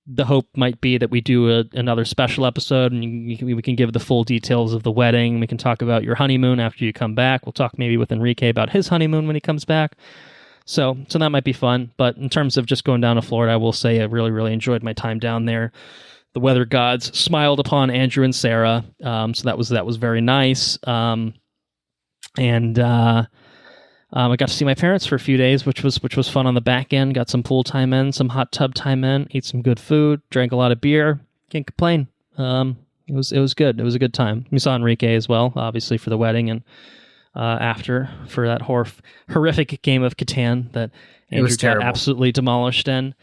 A: the hope might be that we do another special episode, and we can give the full details of the wedding. We can talk about your honeymoon after you come back. We'll talk maybe with Enrique about his honeymoon when he comes back. So that might be fun. But in terms of just going down to Florida, I will say I really, really enjoyed my time down there. The weather gods smiled upon Andrew and Sarah, so that was very nice. I got to see my parents for a few days, which was fun on the back end. Got some pool time in, some hot tub time in, ate some good food, drank a lot of beer. Can't complain. It was good. It was a good time. We saw Enrique as well, obviously for the wedding, and after for that horrific game of Catan that Andrew got absolutely demolished in.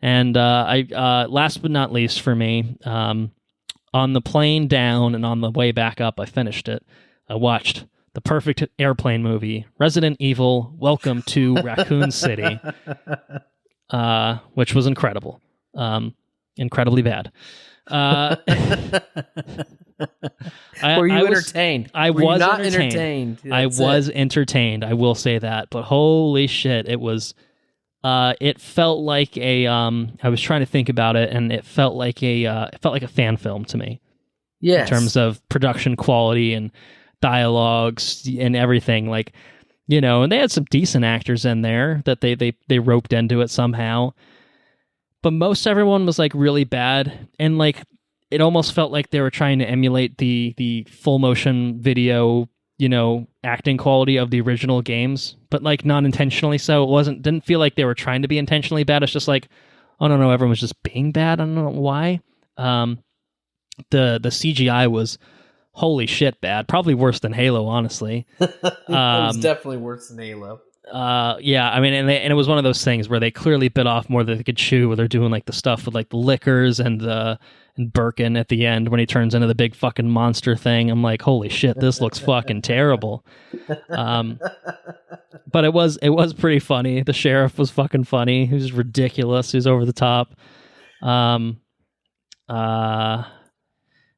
A: And I last but not least for me, on the plane down and on the way back up, I finished it. I watched the perfect airplane movie, Resident Evil, Welcome to Raccoon City, which was incredible. Incredibly bad.
B: Were you entertained?
A: I was not entertained. I was entertained. I will say that. But holy shit, it was. It felt like a. I was trying to think about it, and it felt like a fan film to me.
B: Yes.
A: In terms of production quality and dialogues and everything, and they had some decent actors in there that they roped into it somehow. But most everyone was really bad, and it almost felt like they were trying to emulate the full motion video, acting quality of the original games, but not intentionally so. Didn't feel like they were trying to be intentionally bad. It's just I don't know, everyone was just being bad. I don't know why. The CGI was holy shit bad. Probably worse than Halo, honestly.
B: It was definitely worse than Halo.
A: Yeah, I mean, and it was one of those things where they clearly bit off more than they could chew, where they're doing like the stuff with like the liquors and Birkin at the end when he turns into the big fucking monster thing. I'm like, holy shit, this looks fucking terrible. But it was pretty funny. The sheriff was fucking funny. He was ridiculous. He was over the top. It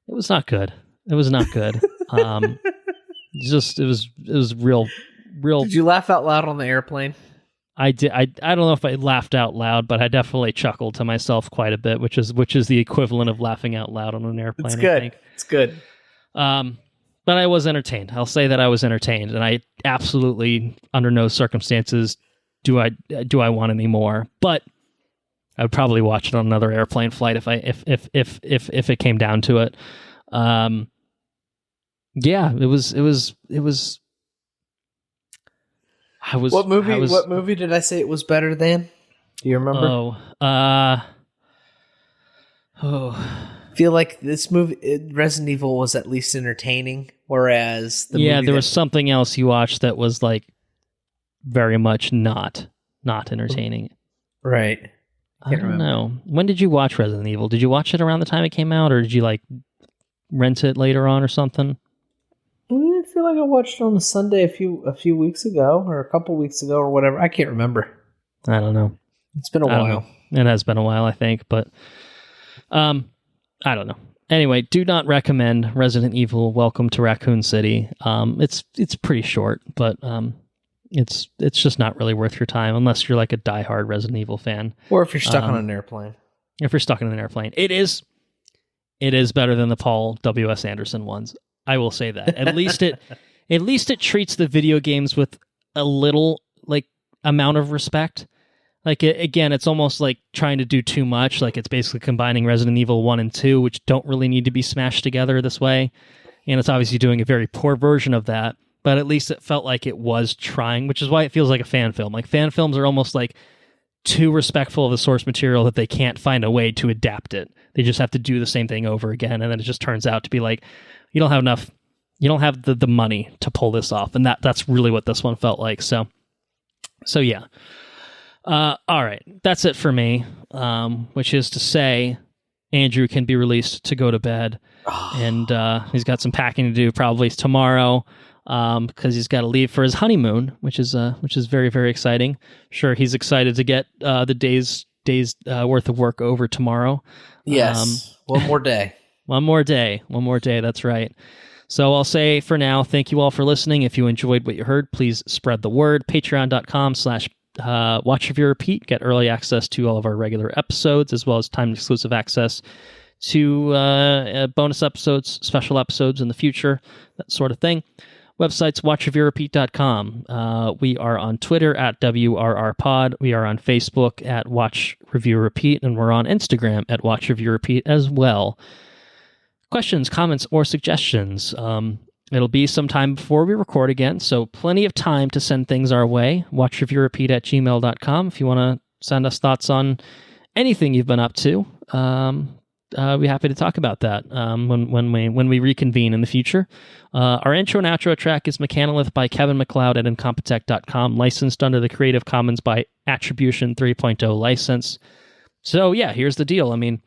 A: was not good. It was not good. It was real.
B: Did you laugh out loud on the airplane?
A: I did. I don't know if I laughed out loud, but I definitely chuckled to myself quite a bit, which is the equivalent of laughing out loud on an airplane.
B: It's good.
A: I think.
B: It's good.
A: But I was entertained. I'll say that I was entertained, and I absolutely, under no circumstances, do I want any more. But I would probably watch it on another airplane flight if it came down to it. Yeah, it was.
B: What movie did I say it was better than? Do you remember? I feel like this movie, Resident Evil, was at least entertaining, whereas
A: there was something else you watched that was like very much not entertaining.
B: Right.
A: I don't know. When did you watch Resident Evil? Did you watch it around the time it came out, or did you like rent it later on or something?
B: I feel like I watched it on a Sunday a few weeks ago, or a couple weeks ago, or whatever. I can't remember.
A: I don't know.
B: It's been a while.
A: It has been a while, I think, but I don't know. Anyway, do not recommend Resident Evil Welcome to Raccoon City. It's pretty short, but it's just not really worth your time unless you're like a diehard Resident Evil fan.
B: Or if you're stuck on an airplane.
A: If you're stuck on an airplane. It is better than the Paul W.S. Anderson ones. I will say that. At least it treats the video games with a little like amount of respect. Like, again, it's almost like trying to do too much. Like, it's basically combining Resident Evil 1 and 2, which don't really need to be smashed together this way. And it's obviously doing a very poor version of that. But at least it felt like it was trying, which is why it feels like a fan film. Like, fan films are almost like too respectful of the source material that they can't find a way to adapt it. They just have to do the same thing over again. And then it just turns out to be like, you don't have the money to pull this off. And that's really what this one felt like. So yeah. All right, that's it for me, which is to say Andrew can be released to go to bed, and he's got some packing to do probably tomorrow because he's got to leave for his honeymoon, which is very, very exciting. Sure, he's excited to get the days worth of work over tomorrow.
B: Yes, one more day.
A: One more day, that's right. So I'll say for now, thank you all for listening. If you enjoyed what you heard, please spread the word. Patreon.com/Watch Review Repeat. Get early access to all of our regular episodes, as well as time exclusive access to bonus episodes, special episodes in the future, that sort of thing. Websites, watchreviewrepeat.com. We are on Twitter at WRRPod. We are on Facebook at Watch Review Repeat, and we're on Instagram at Watch Review Repeat as well. Questions, comments, or suggestions. It'll be some time before we record again, so plenty of time to send things our way. WatchReviewRepeat@gmail.com if you want to send us thoughts on anything you've been up to. I'll be happy to talk about that when we reconvene in the future. Our intro and outro track is Mechanolith by Kevin MacLeod at Incompetech.com, licensed under the Creative Commons by Attribution 3.0 license. So yeah, here's the deal. I mean,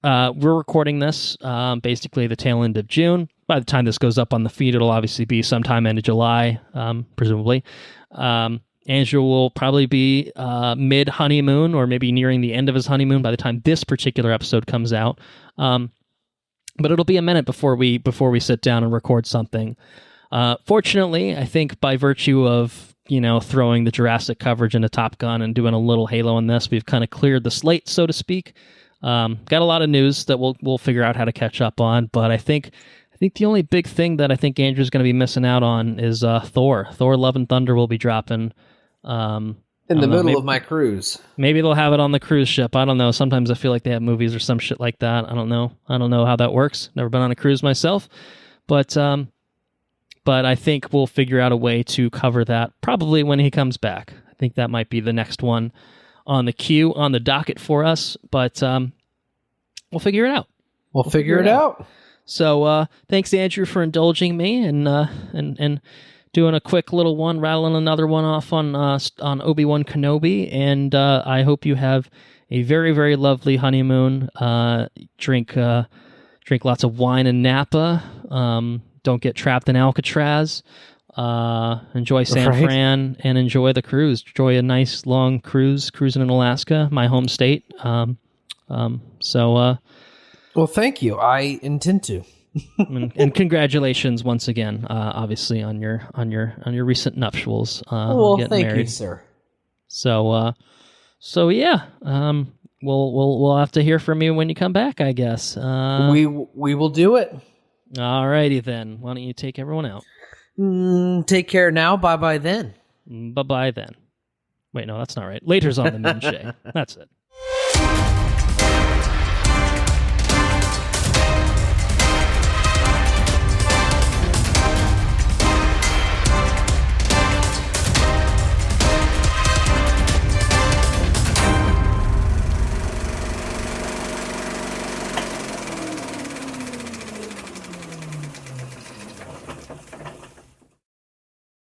A: we're recording this basically the tail end of June. By the time this goes up on the feed, it'll obviously be sometime end of July, presumably. Andrew will probably be mid-honeymoon or maybe nearing the end of his honeymoon by the time this particular episode comes out. But it'll be a minute before we sit down and record something. Fortunately, I think by virtue of throwing the Jurassic coverage into Top Gun and doing a little Halo in this, we've kind of cleared the slate, so to speak. Got a lot of news that we'll figure out how to catch up on, but I think the only big thing that I think Andrew's going to be missing out on is Thor. Thor: Love and Thunder will be dropping
B: in the middle of my cruise.
A: Maybe they'll have it on the cruise ship. I don't know. Sometimes I feel like they have movies or some shit like that. I don't know how that works. Never been on a cruise myself, but I think we'll figure out a way to cover that probably when he comes back. I think that might be the next one on the queue, on the docket for us, but we'll figure it out.
B: We'll figure it out.
A: So thanks, Andrew, for indulging me and doing a quick little one, rattling another one off on Obi-Wan Kenobi, and I hope you have a very, very lovely honeymoon. Drink lots of wine in Napa. Don't get trapped in Alcatraz. Enjoy San Fran and enjoy the cruise. Enjoy a nice long cruise, cruising in Alaska, my home state. Well,
B: thank you. I intend to.
A: and congratulations once again, obviously on your recent nuptials.
B: Thank
A: married.
B: you, sir.
A: So yeah, we'll have to hear from you when you come back, I guess.
B: We will do it.
A: All righty then. Why don't you take everyone out?
B: Take care now. Bye then.
A: Bye then. Wait, no, that's not right. Later's on the moon, Shay. That's it.